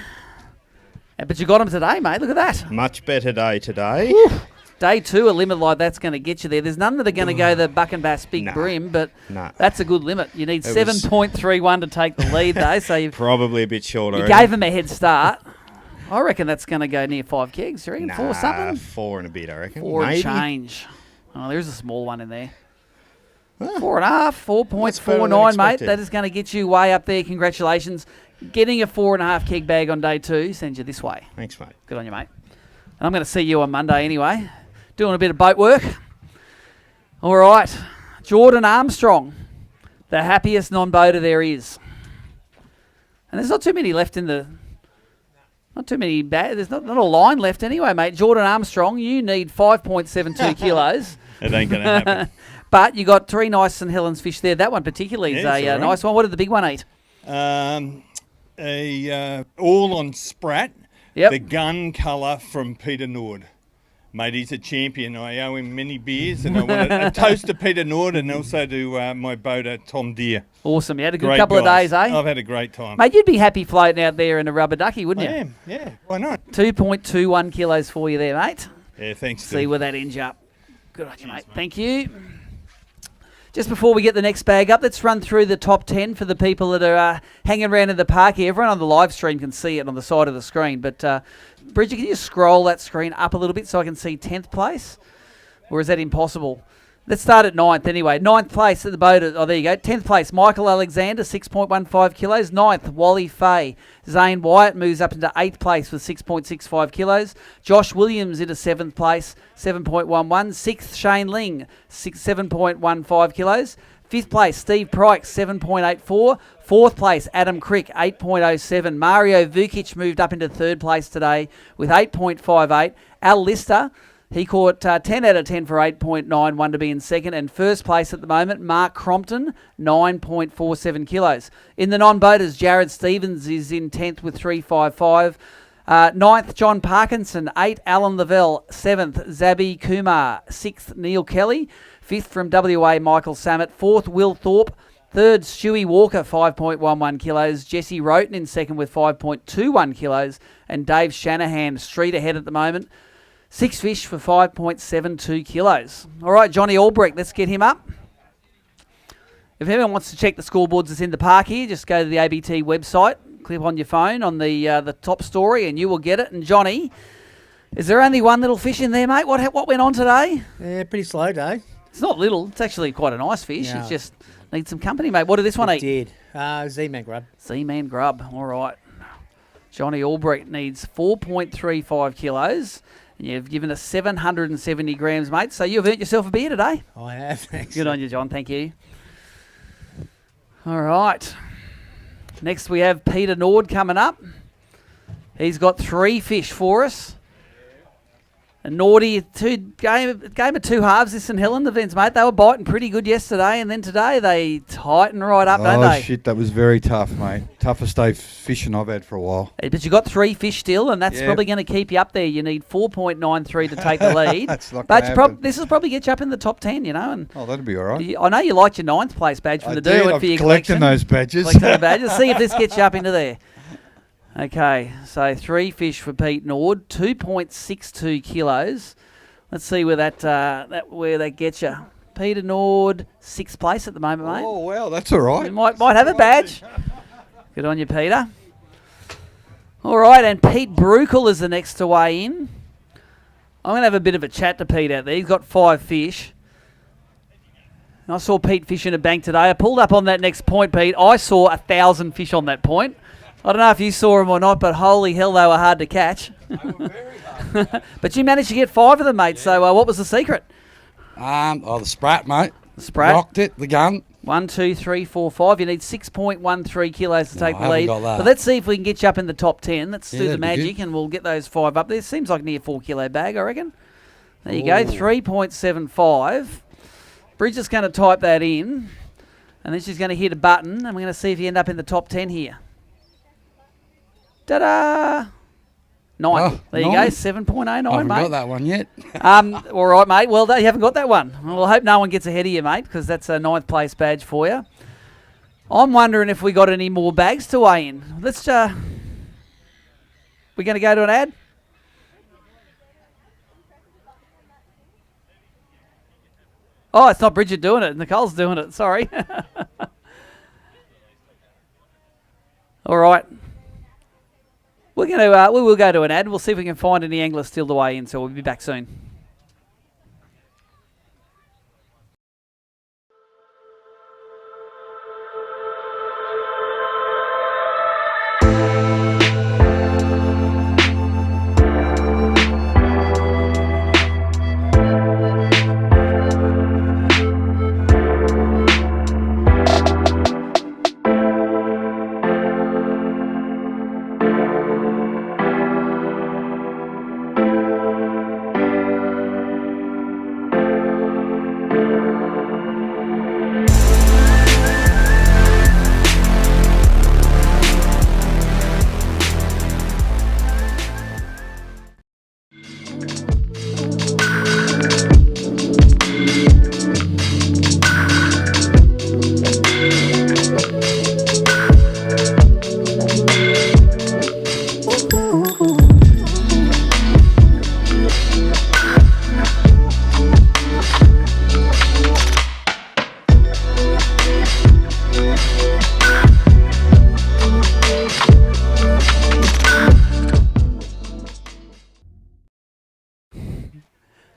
but you got him today, mate. Look at that. Much better day today. Woo. Day two, a limit like that's going to get you there. There's none that are going to go the Buck and Bass Big Bream, but that's a good limit. You need 7.31 to take the lead, though. So you've probably a bit shorter. You gave him a head start. I reckon that's going to go near 5 kegs. You reckon 4 something? 4 and a bit, I reckon. 4 and change. Oh, there's a small one in there. 4.5, 4.49, mate. That is going to get you way up there. Congratulations. Getting a 4.5 keg bag on day two sends you this way. Thanks, mate. Good on you, mate. And I'm going to see you on Monday anyway. Doing a bit of boat work. All right. Jordan Armstrong, the happiest non-boater there is. And there's not too many left in the... Not too many bad. There's not a line left anyway, mate. Jordan Armstrong, you need 5.72 kilos. It ain't going to happen. But you got 3 nice St Helens fish there. That one particularly is a nice one. What did the big one eat? All on Sprat. Yep. The gun colour from Peter Nord. Mate, he's a champion. I owe him many beers, and I want a toast to Peter Nord and also to my boater, Tom Deere. Awesome. You had a good Great couple guys. of days, eh? I've had a great time. Mate, you'd be happy floating out there in a rubber ducky, wouldn't you? I am, yeah. Why not? 2.21 kilos for you there, mate. Yeah, thanks. See where that ends up. Good on you, mate. Thank you. Just before we get the next bag up, let's run through the top 10 for the people that are hanging around in the park here. Everyone on the live stream can see it on the side of the screen. But, Bridget, can you scroll that screen up a little bit so I can see 10th place? Or is that impossible? Let's start at 9th anyway. 9th place at the boat. Oh, there you go. 10th place, Michael Alexander, 6.15 kilos. 9th, Wally Fay. Zane Wyatt moves up into 8th place with 6.65 kilos. Josh Williams into 7th place, 7.11. 6th, Shane Ling, 7.15 kilos. 5th place, Steve Pryke, 7.84. 4th place, Adam Crick, 8.07. Mario Vukic moved up into 3rd place today with 8.58. Al Lister, he caught 10 out of 10 for 8.91 to be in second. And first place at the moment, Mark Crompton, 9.47 kilos. In the non-boaters, Jared Stevens is in 10th with 3.55. 9th, John Parkinson. 8th, Alan Lavelle. 7th, Zabi Kumar. 6th, Neil Kelly. 5th from WA, Michael Samet. 4th, Will Thorpe. 3rd, Stewie Walker, 5.11 kilos. Jesse Roten in second with 5.21 kilos. And Dave Shanahan, street ahead at the moment. 6 fish for 5.72 kilos. All right, Johnny Albrecht, let's get him up. If anyone wants to check the scoreboards that's in the park here, just go to the ABT website, click on your phone on the top story, and you will get it. And Johnny, is there only one little fish in there, mate? What went on today? Yeah, pretty slow day. It's not little. It's actually quite a nice fish. Yeah. It just needs some company, mate. What did this one eat? Did. Z-Man grub. Z-Man grub. All right. Johnny Albrecht needs 4.35 kilos. And you've given us 770 grams, mate. So you've earned yourself a beer today. I have, thanks. Good on you, John. Thank you. All right. Next we have Peter Nord coming up. He's got 3 fish for us. And Naughty, game of two halves, this St Helens events, mate. They were biting pretty good yesterday, and then today they tighten right up, don't they? Oh, shit, that was very tough, mate. Toughest day fishing I've had for a while. But you got 3 fish still, and that's probably going to keep you up there. You need 4.93 to take the lead. That's not but gonna happen. this will probably get you up in the top 10, you know. And oh, that'd be all right. I know you liked your 9th place badge from the did. Do It I'm for your collecting collection. those badges. Collecting the badges. See if this gets you up into there. Okay, so 3 fish for Pete Nord, 2.62 kilos. Let's see where that gets you. Peter Nord, 6th place at the moment, mate. Oh, well, that's all right. You might have a badge. Good on you, Peter. All right, and Pete Brukel is the next to weigh in. I'm going to have a bit of a chat to Pete out there. He's got 5 fish. I saw Pete fish in a bank today. I pulled up on that next point, Pete. I saw 1,000 fish on that point. I don't know if you saw them or not, but holy hell, they were hard to catch. They were very hard. But you managed to get 5 of them, mate. So what was the secret? The sprat, mate. The sprat. Rocked it, the gun. 1, 2, 3, 4, 5. You need 6.13 kilos to take the lead. Got that. But let's see if we can get you up in the top 10. Let's do the that'd be magic, good. and we'll get those 5 up there. Seems like near 4 kilo bag, I reckon. There you go, 3.75. Bridget's going to type that in, and then she's going to hit a button, and we're going to see if you end up in the top 10 here. Ta-da! 9. Oh, there you 9. go, 7.09, I mate. haven't got that one yet. All right, mate. Well, you haven't got that one. Well, I hope no one gets ahead of you, mate, because that's a 9th place badge for you. I'm wondering if we got any more bags to weigh in. Let's. We're going to go to an ad. Oh, it's not Bridget doing it. Nicole's doing it. Sorry. All right. We will go to an ad. We'll see if we can find any anglers still to weigh in. So we'll be back soon.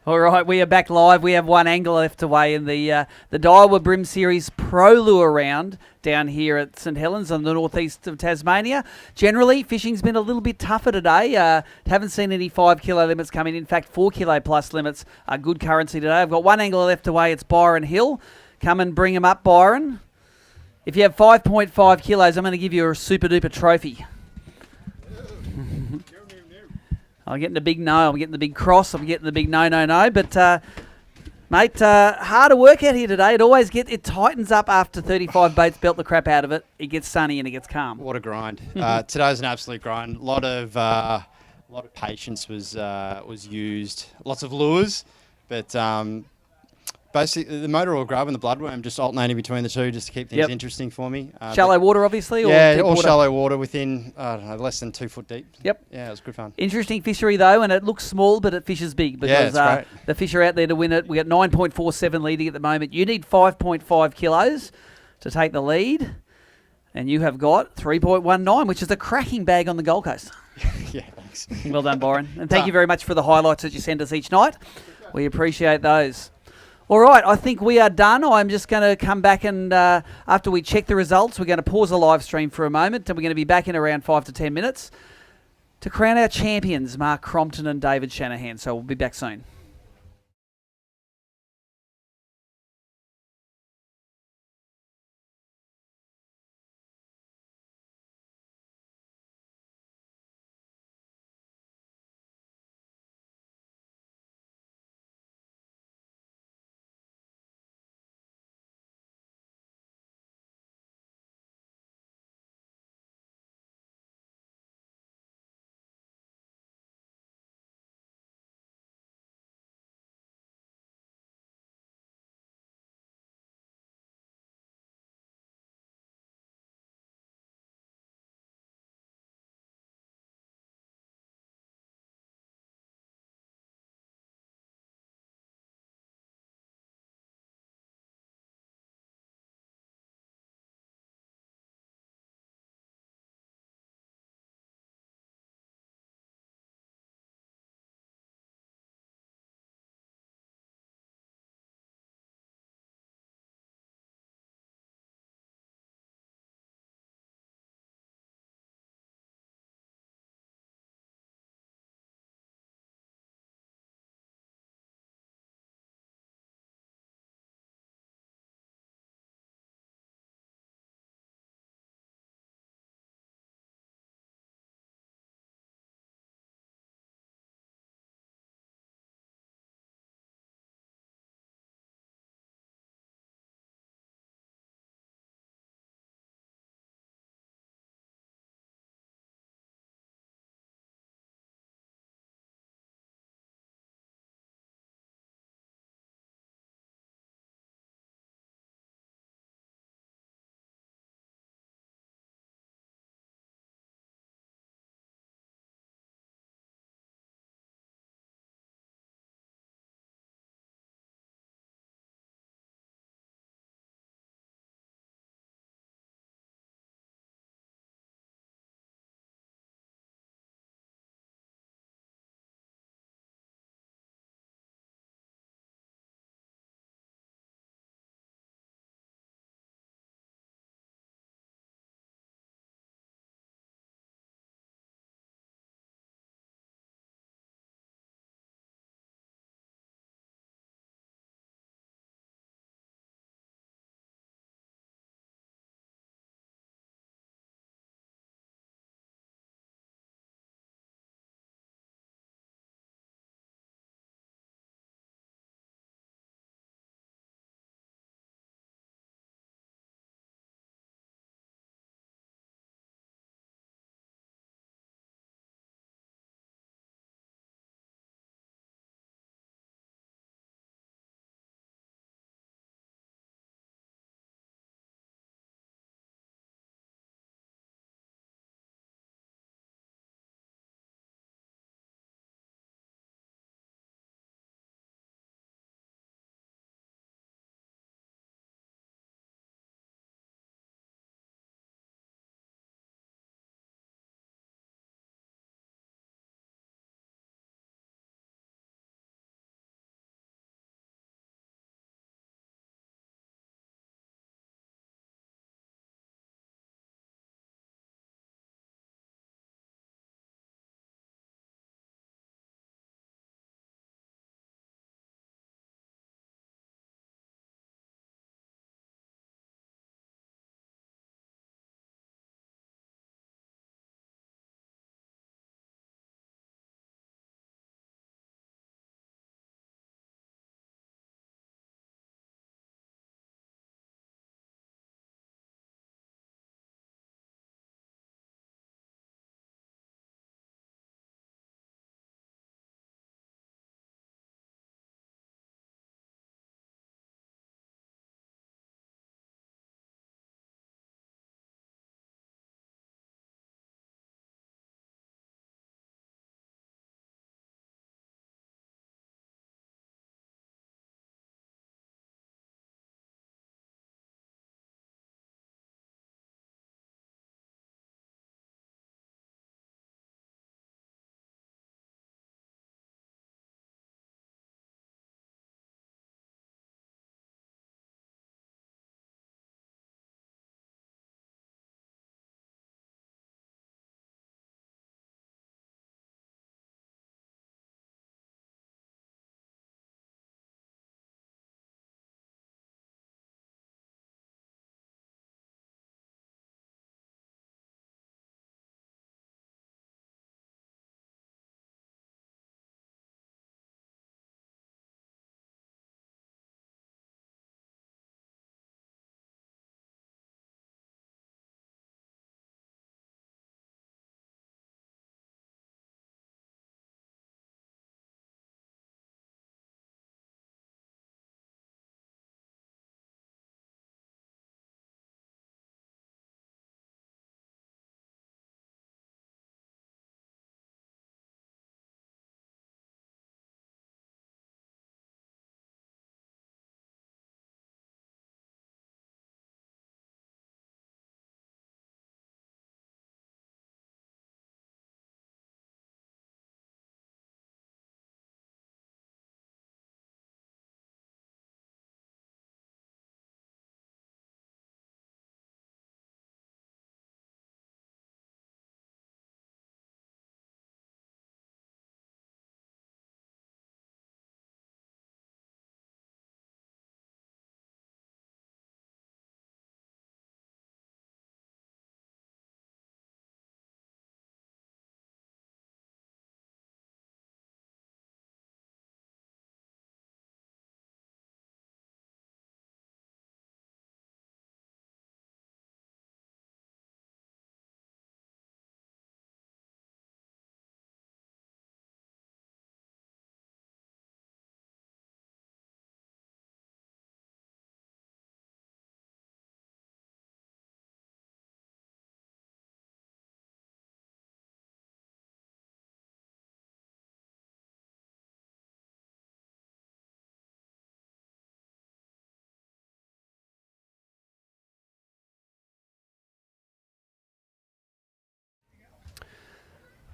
All right, we are back live. We have one angler left to weigh in the Daiwa Bream Series Pro Lure round down here at St Helens on the northeast of Tasmania. Generally, fishing's been a little bit tougher today. Haven't seen any 5 kilo limits coming in. In fact, 4 kilo plus limits are good currency today. I've got one angler left to weigh. It's Byron Hill. Come and bring him up, Byron. If you have 5.5 kilos, I'm going to give you a super duper trophy. I'm getting the big no, I'm getting the big cross, I'm getting the big no. But, mate, hard to work out here today. It tightens up after 35 baits, belt the crap out of it. It gets sunny and it gets calm. What a grind. Today's an absolute grind. A lot of patience was used. Lots of lures, but basically the motor oil grub and the bloodworm just alternating between the two just to keep things interesting for me. Shallow water, obviously? Yeah, all shallow water within, I don't know, less than 2 foot deep. Yep. Yeah, it was good fun. Interesting fishery, though, and it looks small, but it fishes big because great. the fish are out there to win it. We got 9.47 leading at the moment. You need 5.5 kilos to take the lead, and you have got 3.19, which is a cracking bag on the Gold Coast. Yeah, thanks. Well done, Byron. And thank you very much for the highlights that you send us each night. We appreciate those. All right, I think we are done. I'm just going to come back and after we check the results, we're going to pause the live stream for a moment and we're going to be back in around 5 to 10 minutes to crown our champions, Mark Crompton and David Shanahan. So we'll be back soon.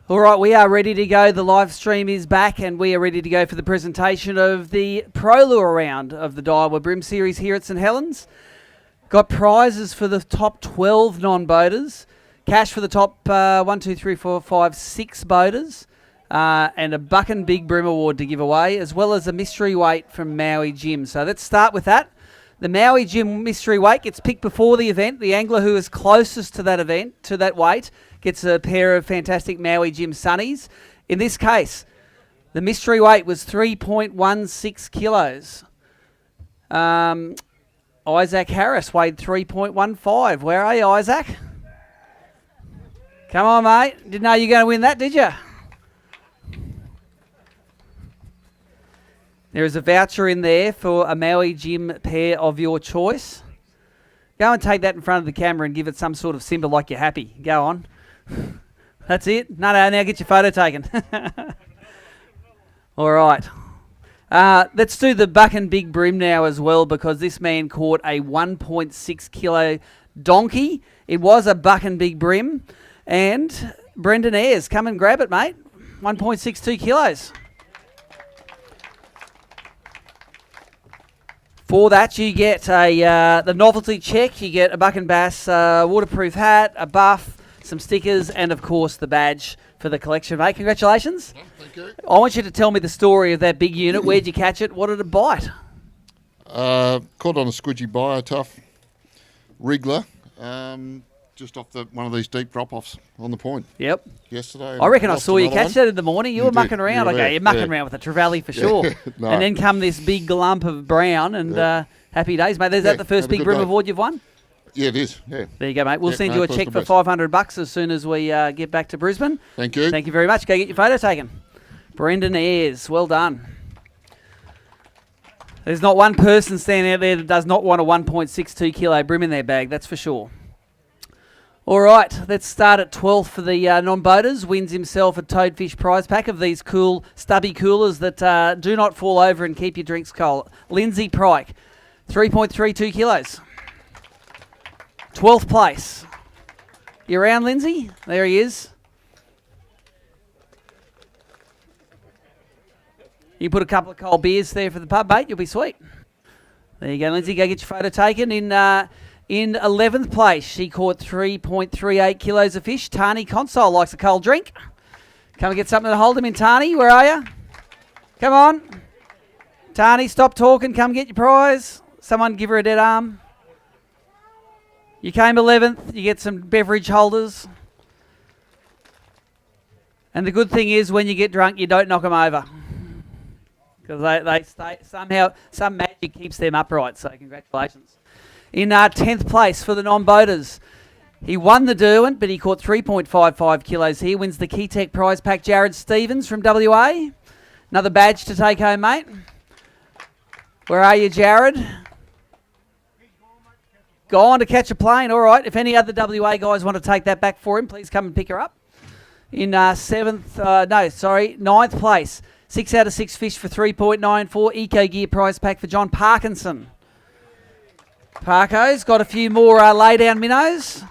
All right, we are ready to go. The live stream is back and we are ready to go for the presentation of the Pro Lure round of the Daiwa Bream Series here at St Helens. Got prizes for the top 12 non-boaters, cash for the top 1, 2, 3, 4, 5, 6 boaters, and a Buck and Big Bream award to give away, as well as a mystery weight from Maui Jim. So let's start with that. The Maui Jim mystery weight gets picked before the event. The angler who is closest to that event, to that weight, gets a pair of fantastic Maui Jim sunnies. In this case, the mystery weight was 3.16 kilos. Isaac Harris weighed 3.15. Where are you, Isaac? Come on, mate. Didn't know you were going to win that, did you? There is a voucher in there for a Maui Jim pair of your choice. Go and take that in front of the camera and give it some sort of symbol like you're happy. Go on. That's it. No, now get your photo taken. All right. Let's do the Buck and Big Bream now as well, because this man caught a 1.6 kilo donkey. It was a Buck and Big Bream. And Brendan Ayres, come and grab it, mate. 1.62 kilos. For that, you get the novelty check. You get a Buck and Bass waterproof hat, a buff, some stickers, and of course the badge for the collection, mate. Congratulations. Thank you. I want you to tell me the story of that big unit. Where'd you catch it? What did it bite? Caught on a squidgy bio tough wriggler, just off one of these deep drop-offs on the point. Yep. Yesterday. I reckon I saw you catch that in the morning. You were mucking around. You were Okay, you're mucking around with a trevally for sure. No. And then come this big lump of brown and happy days, mate. Is that the first Big Bream award you've won? Yeah, it is. Yeah. There you go, mate. We'll send you a check for $500 as soon as we get back to Brisbane. Thank you. Thank you very much. Go get your photo taken. Brendan Ayres, well done. There's not one person standing out there that does not want a 1.62 kilo bream in their bag, that's for sure. All right, let's start at 12th for the non-boaters. Wins himself a Toadfish prize pack of these cool stubby coolers that do not fall over and keep your drinks cold. Lindsay Pryke, 3.32 kilos. 12th place. You around, Lindsay? There he is. You put a couple of cold beers there for the pub, mate. You'll be sweet. There you go, Lindsay. Go get your photo taken. In 11th place, she caught 3.38 kilos of fish. Tani Console likes a cold drink. Come and get something to hold him in, Tani. Where are you? Come on. Tani, stop talking. Come get your prize. Someone give her a dead arm. You came 11th. You get some beverage holders. And the good thing is when you get drunk, you don't knock them over. Because they stay, somehow, some magic keeps them upright. So congratulations. In 10th place for the non-boaters. He won the Derwent, but he caught 3.55 kilos here. Wins the Keytech prize pack. Jared Stevens from WA. Another badge to take home, mate. Where are you, Jared? Gone to catch a plane. All right. If any other WA guys want to take that back for him, please come and pick her up. In 9th place. 6 out of 6 fish for 3.94. Eco Gear prize pack for John Parkinson. Parko's got a few more lay-down minnows.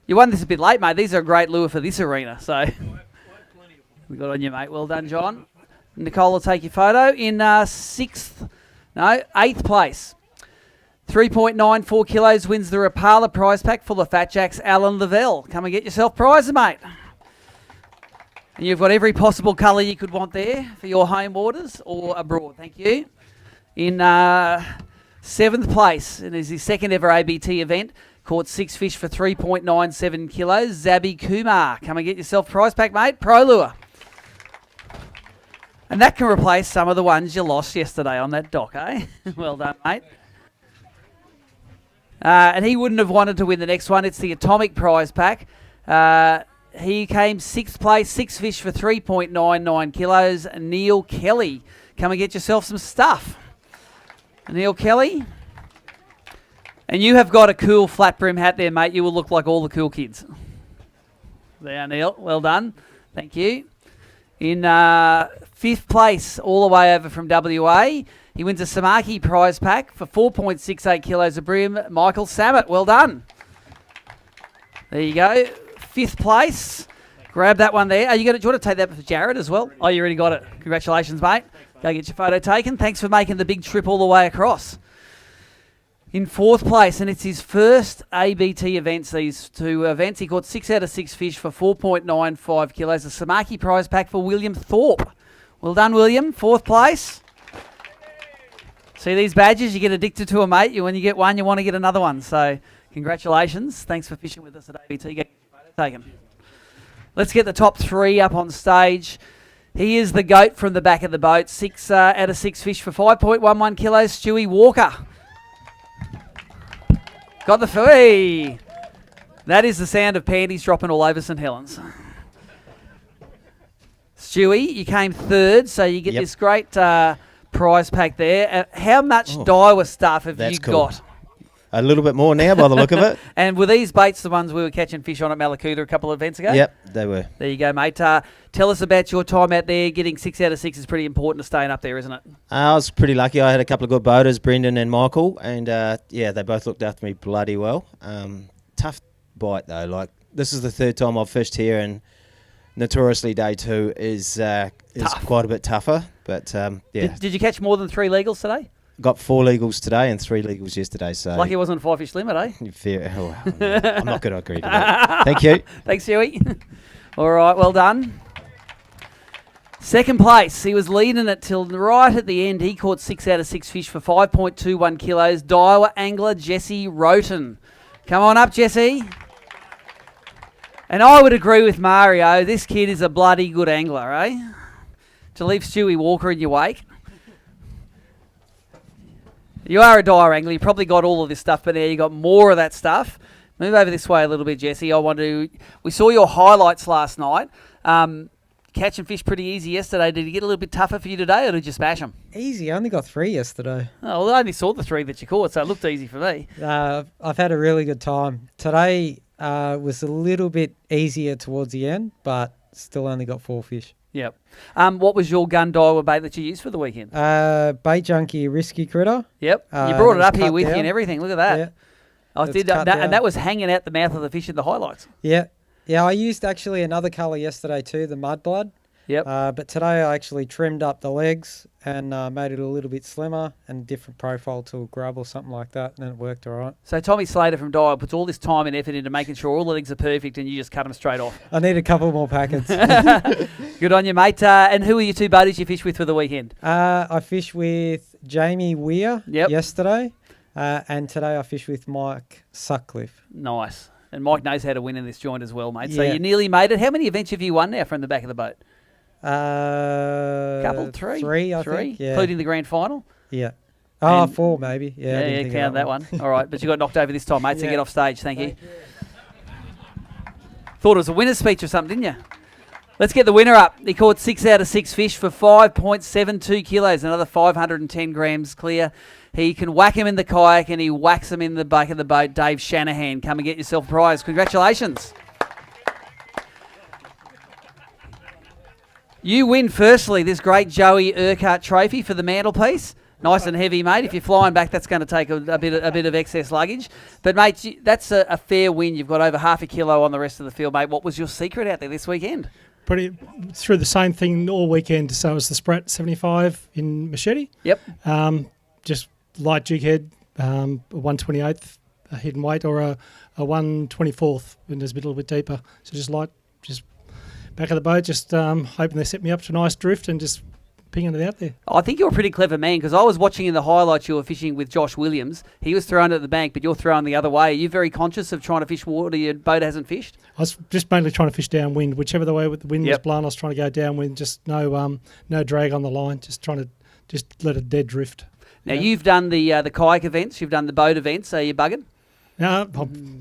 You won this a bit late, mate. These are a great lure for this arena. So we got on you, mate. Well done, John. Nicole will take your photo. In 8th place. 3.94 kilos wins the Rapala prize pack full of Fat Jacks. Alan Lavelle. Come and get yourself prizes, mate. And you've got every possible colour you could want there for your home orders or abroad. Thank you. In 7th place, and is his second ever ABT event, caught 6 fish for 3.97 kilos. Zabby Kumar. Come and get yourself prize pack, mate. Pro Lure. And that can replace some of the ones you lost yesterday on that dock, eh? Well done, mate. And he wouldn't have wanted to win the next one. It's the Atomic prize pack. He came 6th place, 6 fish for 3.99 kilos. Neil Kelly. Come and get yourself some stuff. Neil Kelly. And you have got a cool flat brim hat there, mate. You will look like all the cool kids. There, Neil. Well done. Thank you. In 5th place, all the way over from WA, he wins a Samaki prize pack for 4.68 kilos of bream. Michael Samet, well done. There you go. 5th place. Grab that one there. Do you want to take that for Jared as well? Oh, you already got it. Congratulations, mate. Go get your photo taken. Thanks for making the big trip all the way across. In 4th place, and it's his first ABT events, these 2 events. He caught 6 out of 6 fish for 4.95 kilos. A Samaki prize pack for William Thorpe. Well done, William. 4th place. See these badges? You get addicted to them, mate. When you get one, you want to get another one. So congratulations. Thanks for fishing with us at ABT. Get your photo taken. Let's get the top 3 up on stage. He is the GOAT from the back of the boat. 6 out of 6 fish for 5.11 kilos. Stewie Walker. Got the fee. That is the sound of panties dropping all over St Helens. Stewie, you came 3rd, so you get this great prize pack there. How much Daiwa stuff have you got? A little bit more now by the look of it. And were these baits the ones we were catching fish on at Malakuta a couple of events ago? Yep, they were. There you go, mate. Tell us about your time out there. Getting 6 out of 6 is pretty important to staying up there, isn't it? I was pretty lucky. I had a couple of good boaters, Brendan and Michael, and they both looked after me bloody well. Tough bite though. Like, this is the 3rd time I've fished here, and notoriously day 2 is quite a bit tougher. But Did you catch more than 3 legals today? Got 4 legals today and 3 legals yesterday. So lucky it wasn't a 5 fish limit, eh? I'm not going to agree to that. Thank you. Thanks, Huey. All right, well done. 2nd place, he was leading it till right at the end. He caught 6 out of 6 fish for 5.21 kilos. Daiwa angler Jesse Roten. Come on up, Jesse. And I would agree with Mario. This kid is a bloody good angler, eh? To leave Stewie Walker in your wake. You are a Daiwa angler. You probably got all of this stuff, but now you got more of that stuff. Move over this way a little bit, Jesse. We saw your highlights last night. Catching fish pretty easy yesterday. Did it get a little bit tougher for you today, or did you smash them? Easy. I only got 3 yesterday. Oh, well, I only saw the 3 that you caught, so it looked easy for me. I've had a really good time. Today was a little bit easier towards the end, but still only got 4 fish. Yep. What was your gun Daiwa bait that you used for the weekend? Bait Junkie Risky Critter. Yep. You brought it up here with down. you and everything. Look at that. Yeah. I did that, and that was hanging out the mouth of the fish in the highlights. Yeah. Yeah, I used actually another colour yesterday too, the Mudblood. Yep. But today I actually trimmed up the legs and made it a little bit slimmer and different profile to a grub or something like that, and it worked all right. So Tommy Slater from Daiwa puts all this time and effort into making sure all the legs are perfect, and you just cut them straight off. I need a couple more packets. Good on you, mate. And who are your 2 buddies you fished with for the weekend? I fished with Jamie Weir yesterday, and today I fished with Mike Sutcliffe. Nice. And Mike knows how to win in this joint as well, mate. So you nearly made it. How many events have you won now from the back of the boat? Couple, 3? 3, I think. Yeah. Including the grand final? Yeah. Oh, 4 maybe. Yeah, count that one. All right, but you got knocked over this time, mate, so get off stage. Thank you. Thought it was a winner's speech or something, didn't you? Let's get the winner up. He caught 6 out of 6 fish for 5.72 kilos, another 510 grams clear. He can whack him in the kayak and he whacks him in the back of the boat. Dave Shanahan, come and get yourself a prize. Congratulations. You win, firstly, this great Joey Urquhart trophy for the mantelpiece. Nice and heavy, mate. If you're flying back, that's going to take a bit of excess luggage. But, mate, that's a fair win. You've got over half a kilo on the rest of the field, mate. What was your secret out there this weekend? Pretty through the same thing all weekend. So it was the Sprat 75 in Machete. Yep. Just light jig head, a 1/28th hidden weight, or a 1/24th when there's a little bit deeper. So just light, just back of the boat, just hoping they set me up to a nice drift and just pinging it out there. I think you're a pretty clever man, because I was watching in the highlights you were fishing with Josh Williams. He was throwing it at the bank, but you're throwing the other way. Are you very conscious of trying to fish water your boat hasn't fished? I was just mainly trying to fish downwind. Whichever the way the wind was blowing, I was trying to go downwind, just no drag on the line, just trying to just let it dead drift. Now, you've done the kayak events, you've done the boat events. Are you bugging? No,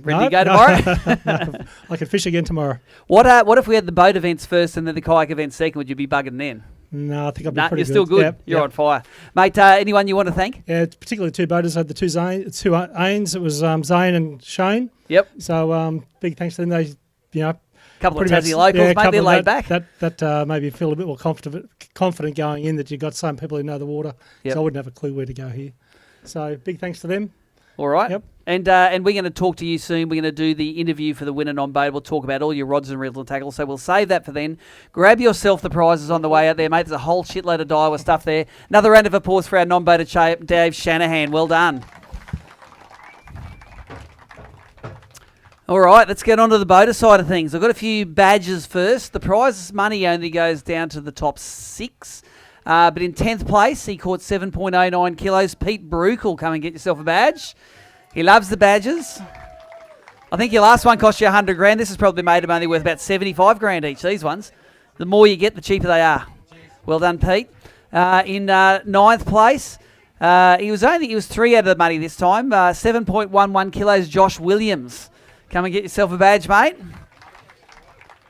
ready to go tomorrow? No, I can fish again tomorrow. What if we had the boat events first and then the kayak events second? Would you be bugging then? No, I think I'd be pretty you're still good. Yep, you're on fire. Mate, anyone you want to thank? Yeah, particularly 2 boaters. I had the 2 Ains. It was Zane and Shane. Yep. So big thanks to them. They, couple of Tassie locals, mate. They're laid back. That made me feel a bit more confident going in, that you've got some people who know the water. Yep. So I wouldn't have a clue where to go here. So big thanks to them. All right. Yep. And we're going to talk to you soon. We're going to do the interview for the winner non-bait. We'll talk about all your rods and reels and tackles. So we'll save that for then. Grab yourself the prizes on the way out there, mate. There's a whole shitload of Daiwa stuff there. Another round of applause for our non-baited Dave Shanahan. Well done. All right, let's get on to the boater side of things. I've got a few badges first. The prize money only goes down to the top 6. But in 10th place, he caught 7.09 kilos. Pete Brukel, come and get yourself a badge. He loves the badges. I think your last one cost you 100 grand. This has probably made him only worth about 75 grand each, these ones. The more you get, the cheaper they are. Well done, Pete. In 9th place, he was 3 out of the money this time. 7.11 kilos, Josh Williams. Come and get yourself a badge, mate.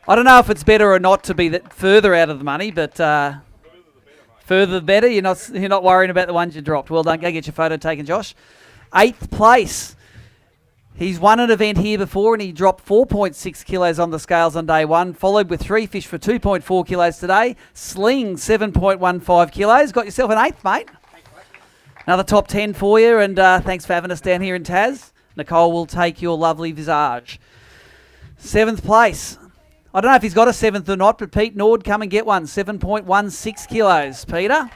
I don't know if it's better or not to be further out of the money, but further the better. You're not worrying about the ones you dropped. Well done. Go get your photo taken, Josh. 8th place. He's won an event here before and he dropped 4.6 kilos on the scales on day 1, followed with 3 fish for 2.4 kilos today. Sling, 7.15 kilos. Got yourself an 8th, mate. Another top 10 for you, and thanks for having us down here in Tas. Nicole will take your lovely visage. 7th place. I don't know if he's got a 7th or not, but Pete Nord, come and get one. 7.16 kilos. Peter?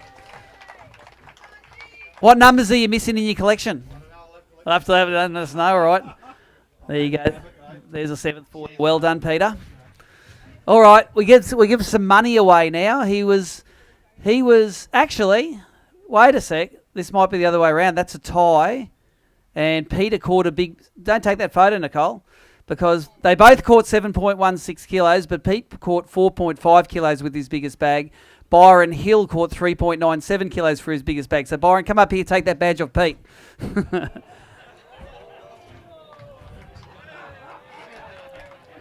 What numbers are you missing in your collection? I'll have to have it, let us know, all right. There you go. There's a 7th for you. Well done, Peter. All right, we give some money away now. He was actually, wait a sec, this might be the other way around. That's a tie. And Peter caught a big... Don't take that photo, Nicole, because they both caught 7.16 kilos, but Pete caught 4.5 kilos with his biggest bag. Byron Hill caught 3.97 kilos for his biggest bag. So, Byron, come up here, take that badge off Pete.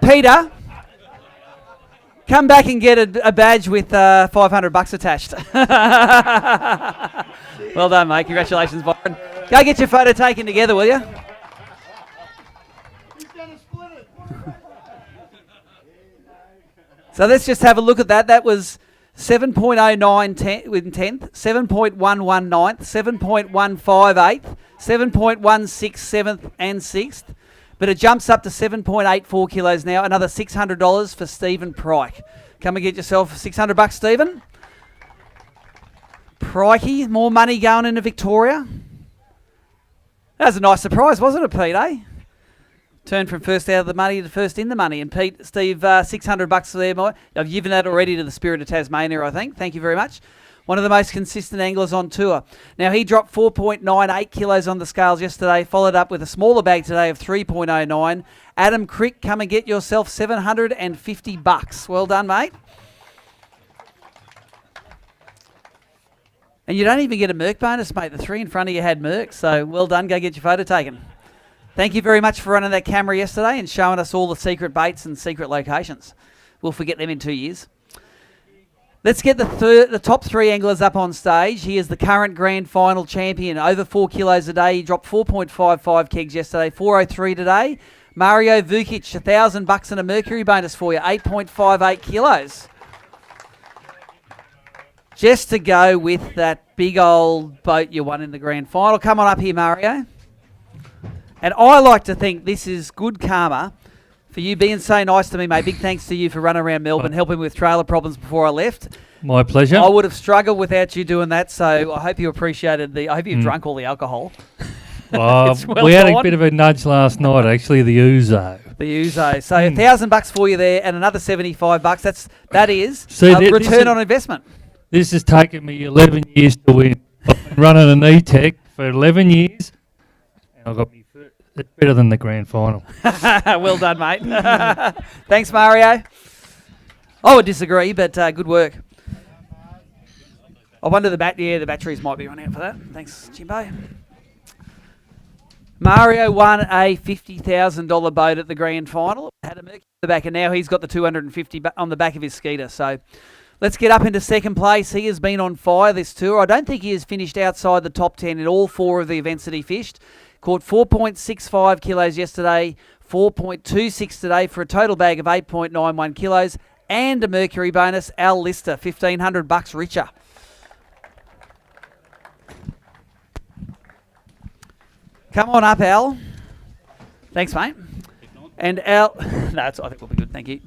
Peter, come back and get a badge with $500 attached. Well done, mate. Congratulations, Byron. Go get your photo taken together, will you? So let's just have a look at that. That was 7.09 in 10th, 7.11 9th, 7.15 8th, 7.16 7th and 6th. But it jumps up to 7.84 kilos now. Another $600 for Stephen Pryke. Come and get yourself $600, Stephen. Prikey, more money going into Victoria. That was a nice surprise, wasn't it, Pete, eh? Turned from first out of the money to first in the money. And Pete, Steve, $600 there. I've given that already to the Spirit of Tasmania, I think. Thank you very much. One of the most consistent anglers on tour. Now, he dropped 4.98 kilos on the scales yesterday, followed up with a smaller bag today of 3.09. Adam Crick, come and get yourself $750. Well done, mate. And you don't even get a Merc bonus, mate. The 3 in front of you had Mercs, so well done. Go get your photo taken. Thank you very much for running that camera yesterday and showing us all the secret baits and secret locations. We'll forget them in 2 years. Let's get the top 3 anglers up on stage. He is the current grand final champion, over 4 kilos a day. He dropped 4.55 kegs yesterday, 403 today. Mario Vukic, $1,000 and a Mercury bonus for you, 8.58 kilos. Just to go with that big old boat you won in the grand final. Come on up here, Mario. And I like to think this is good karma for you being so nice to me, mate. Big thanks to you for running around Melbourne, helping with trailer problems before I left. My pleasure. I would have struggled without you doing that, so I hope you appreciated I hope you drunk all the alcohol. We had a bit of a nudge last night, actually, the ouzo. The ouzo. So $1,000 for you there, and another $75. That is return on investment. This has taken me 11 years to win. I've been running an E-Tech for 11 years, and I've got me first. It's better than the grand final. Well done, mate. Thanks, Mario. I would disagree, but good work. I wonder the batteries might be running out for that. Thanks, Jimbo. Mario won a $50,000 boat at the grand final. Had a Mercury in the back, and now he's got the $250 on the back of his Skeeter. So let's get up into second place. He has been on fire this tour. I don't think he has finished outside the top 10 in all 4 of the events that he fished. Caught 4.65 kilos yesterday, 4.26 today for a total bag of 8.91 kilos and a Mercury bonus. Al Lister, $1,500 richer. Come on up, Al. Thanks, mate. And Al, no, I think we'll be good. Thank you.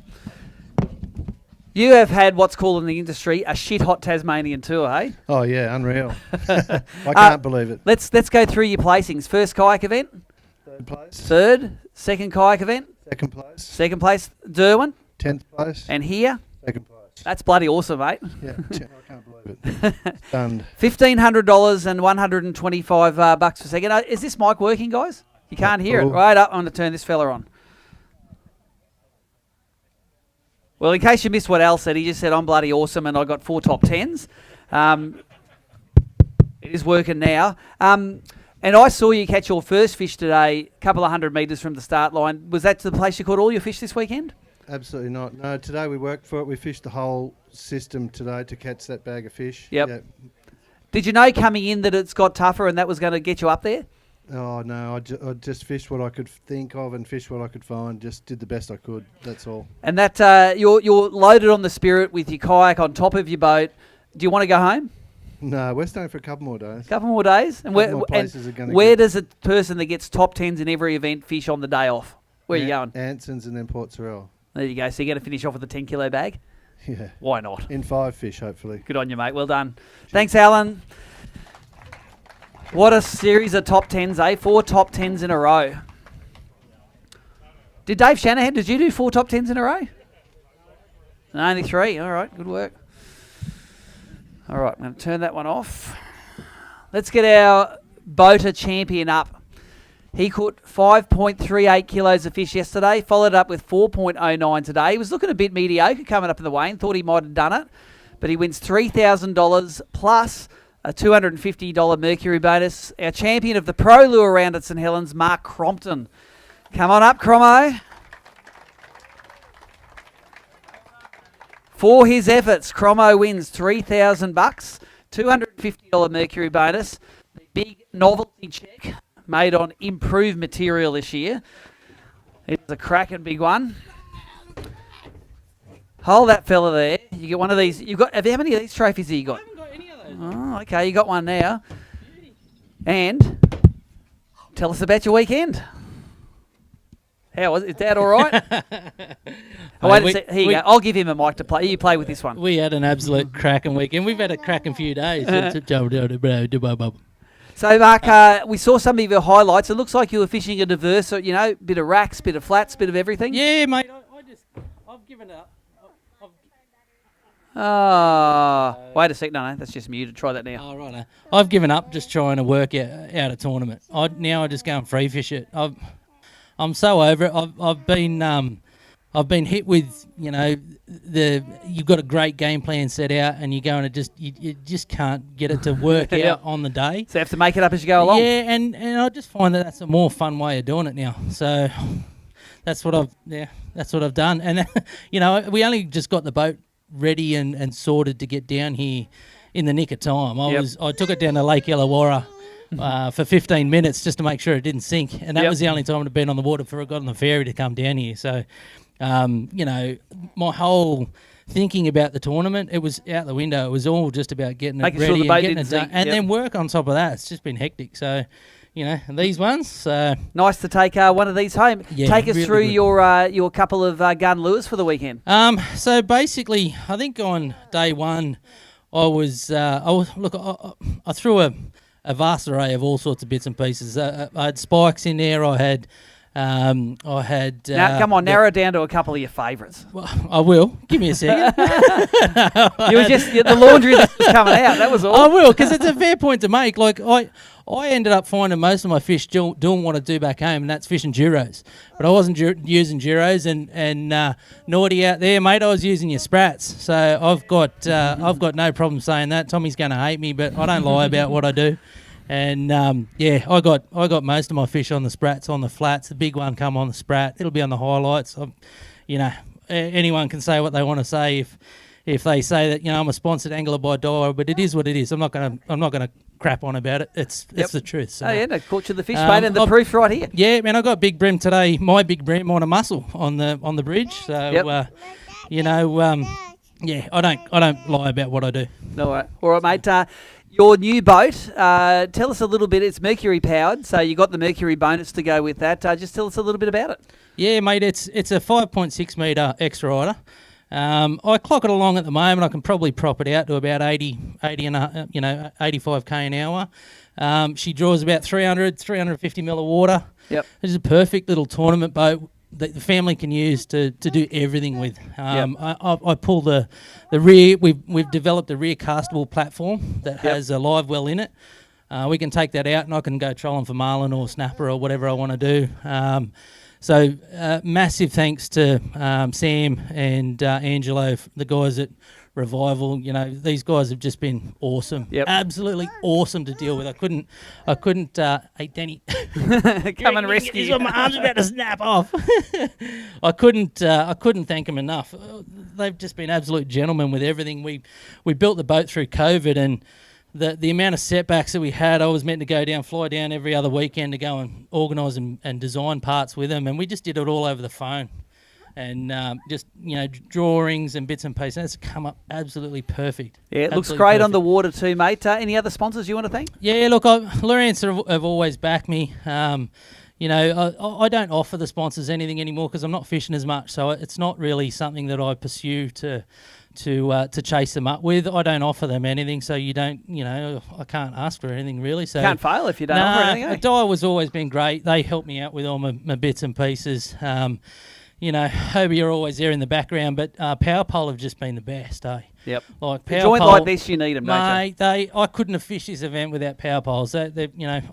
You have had what's called in the industry a shit hot Tasmanian tour, hey? Oh yeah, unreal. I can't believe it. Let's go through your placings. First kayak event. Third place. Third. Second kayak event. Second place. Second place. Derwin. 10th place. And here. Second place. That's bloody awesome, mate. Yeah, I can't believe it. Stunned. $1,500 and $125 bucks per second. Is this mic working, guys? You can't hear it. Right up. I'm going to turn this fella on. Well, in case you missed what Al said, he just said, I'm bloody awesome and I got 4 top 10s. It is working now. And I saw you catch your first fish today, a couple of 100 metres from the start line. Was that the place you caught all your fish this weekend? Absolutely not. No, today we worked for it. We fished the whole system today to catch that bag of fish. Yep. Yeah. Did you know coming in that it's got tougher and that was going to get you up there? Oh, no, I just fished what I could think of and fished what I could find. Just did the best I could, that's all. And that you're loaded on the Spirit with your kayak on top of your boat. Do you want to go home? No, we're staying for a couple more days. Couple more days? And where does a person that gets top 10s in every event fish on the day off? Where are you going? Ansons and then Port Sorell. There you go. So you're going to finish off with a 10-kilo bag? Yeah. Why not? In 5 fish, hopefully. Good on you, mate. Well done. Thanks, Alan. What a series of top 10s, eh? 4 top 10s in a row. Did Dave Shanahan, did you do 4 top 10s in a row? No, only 3. All right, good work. All right, I'm going to turn that one off. Let's get our boater champion up. He caught 5.38 kilos of fish yesterday, followed up with 4.09 today. He was looking a bit mediocre coming up in the Wayne, thought he might have done it, but he wins $3,000 plus a $250 Mercury bonus. Our champion of the Pro Lure round at St Helens, Mark Crompton. Come on up, Cromo. For his efforts, Cromo wins $3,000, $250 Mercury bonus, the big novelty check made on improved material this year. It's a cracking big one. Hold that fella there. You get one of these. How many of these trophies have you got? I haven't got any of those. Oh, okay. You got one now. And tell us about your weekend. How was it? Is Dad all right? Here you go. I'll give him a mic to play. You play with this one. We had an absolute cracking weekend. We've had a cracking few days. So, Mark, we saw some of your highlights. It looks like you were fishing a diverse, bit of racks, bit of flats, bit of everything. Yeah, mate. I've given up. Wait a sec. No, that's just muted. Try that now. Oh, right. I've given up just trying to work out a tournament. Now I just go and free fish it. I'm so over it. I've been hit with, you've got a great game plan set out and you go and you just can't get it to work out on the day. So you have to make it up as you go along. Yeah, and I just find that's a more fun way of doing it now. So that's what I've done. And we only just got the boat ready and sorted to get down here in the nick of time. I took it down to Lake Illawarra for 15 minutes just to make sure it didn't sink, and that was the only time I'd been on the water before I got on the ferry to come down here. So my whole thinking about the tournament, it was out the window. It was all just about getting Making it ready sure the boat and getting didn't it done, sink. and then work on top of that. It's just been hectic. So these ones. Nice to take one of these home. Yeah, take us really through good. your couple of gun lures for the weekend. So basically, I think on day one, I threw a vast array of all sorts of bits and pieces. I had spikes in there. I had. Now, come on, narrow it down to a couple of your favourites. Well, I will. Give me a second. You were just the laundry that was coming out. That was all. I will, because it's a fair point to make. Like I ended up finding most of my fish doing what I do back home, and that's fishing Duros. But I wasn't using Duros, and naughty out there, mate. I was using your Sprats. So I've got no problem saying that. Tommy's going to hate me, but I don't lie about what I do. And I got most of my fish on the Sprats, on the flats. The big one come on the Sprat. It'll be on the highlights. Anyone can say what they want to say if they say that I'm a sponsored angler by Daiwa, but it is what it is. I'm not gonna crap on about it. It's the truth. So, caught you the fish, mate, and the proof right here. Yeah, man, I got big Bream today. My big Bream on a mussel on the bridge. So I don't lie about what I do. All right, mate. Your new boat, tell us a little bit. It's Mercury powered, so you got the Mercury bonus to go with that. Just tell us a little bit about it. Yeah, mate, it's a 5.6 metre X-Rider. I clock it along at the moment. I can probably prop it out to about 80 and 85k an hour. She draws about 350 mil of water. Yep. This is a perfect little tournament boat that the family can use to do everything with. I pull the rear. We've developed a rear castable platform that has a live well in it. We can take that out and I can go trolling for marlin or snapper or whatever I want to do. So massive thanks to Sam and Angelo, the guys at Revival. You know, these guys have just been awesome. Absolutely awesome to deal with. I couldn't. Hey, Danny, come and rescue. This is what my arm's about to snap off. I couldn't thank them enough. They've just been absolute gentlemen with everything. We built the boat through COVID and. The amount of setbacks that we had, I was meant to fly down every other weekend to go and organise and design parts with them, and we just did it all over the phone. And drawings and bits and pieces. It's come up absolutely perfect. Yeah, it looks great on the water too, mate. Any other sponsors you want to thank? Yeah, look, Lawrence have always backed me. I don't offer the sponsors anything anymore because I'm not fishing as much, so it's not really something that I pursue to chase them up with. I don't offer them anything, so you don't, I can't ask for anything really. So can't fail if you don't offer anything. Daiwa's always been great. They help me out with all my bits and pieces. Hobie are always there in the background, but Power Pole have just been the best, eh? Yep. Like a joint like this, you need them, mate. I couldn't have fished this event without Power Poles. I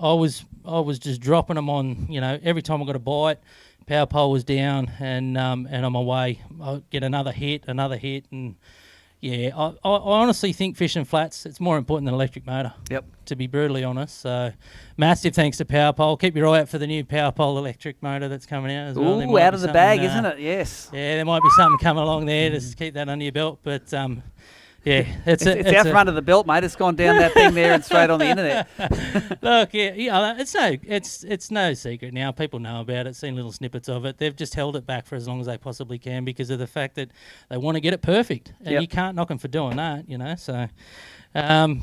was just dropping them on. Every time I got a bite, Power Pole was down, and I'm away. I get another hit, and yeah, I honestly think fishing flats, it's more important than electric motor. Yep. To be brutally honest. So massive thanks to Power Pole. Keep your eye out for the new Power Pole electric motor that's coming out as well. Ooh, out of the bag, isn't it? Yes. Yeah, there might be something coming along there. Just keep that under your belt. But yeah, it's out front of the belt, mate. It's gone down that thing there and straight on the internet. Look, it's no secret now. People know about it, seen little snippets of it. They've just held it back for as long as they possibly can because of the fact that they want to get it perfect, and you can't knock them for doing that. So. Apart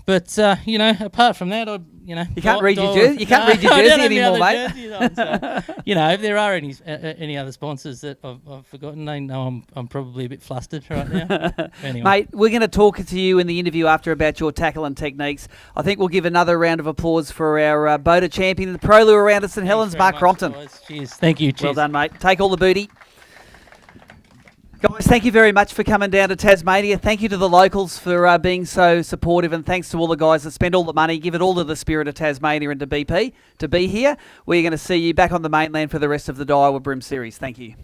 from that, you can't read your jersey. You can't read your jersey anymore, mate. If there are any other sponsors that I've forgotten, they know I'm probably a bit flustered right now. Anyway. Mate, we're going to talk to you in the interview after about your tackle and techniques. I think we'll give another round of applause for our boater champion, the Pro Lure around at St Helens, Mark Crompton. Guys. Cheers. Thank you. Cheers. Well done, mate. Take all the booty. Guys, thank you very much for coming down to Tasmania. Thank you to the locals for being so supportive, and thanks to all the guys that spend all the money, give it all to the Spirit of Tasmania and to BP to be here. We're going to see you back on the mainland for the rest of the Daiwa Bream series. Thank you.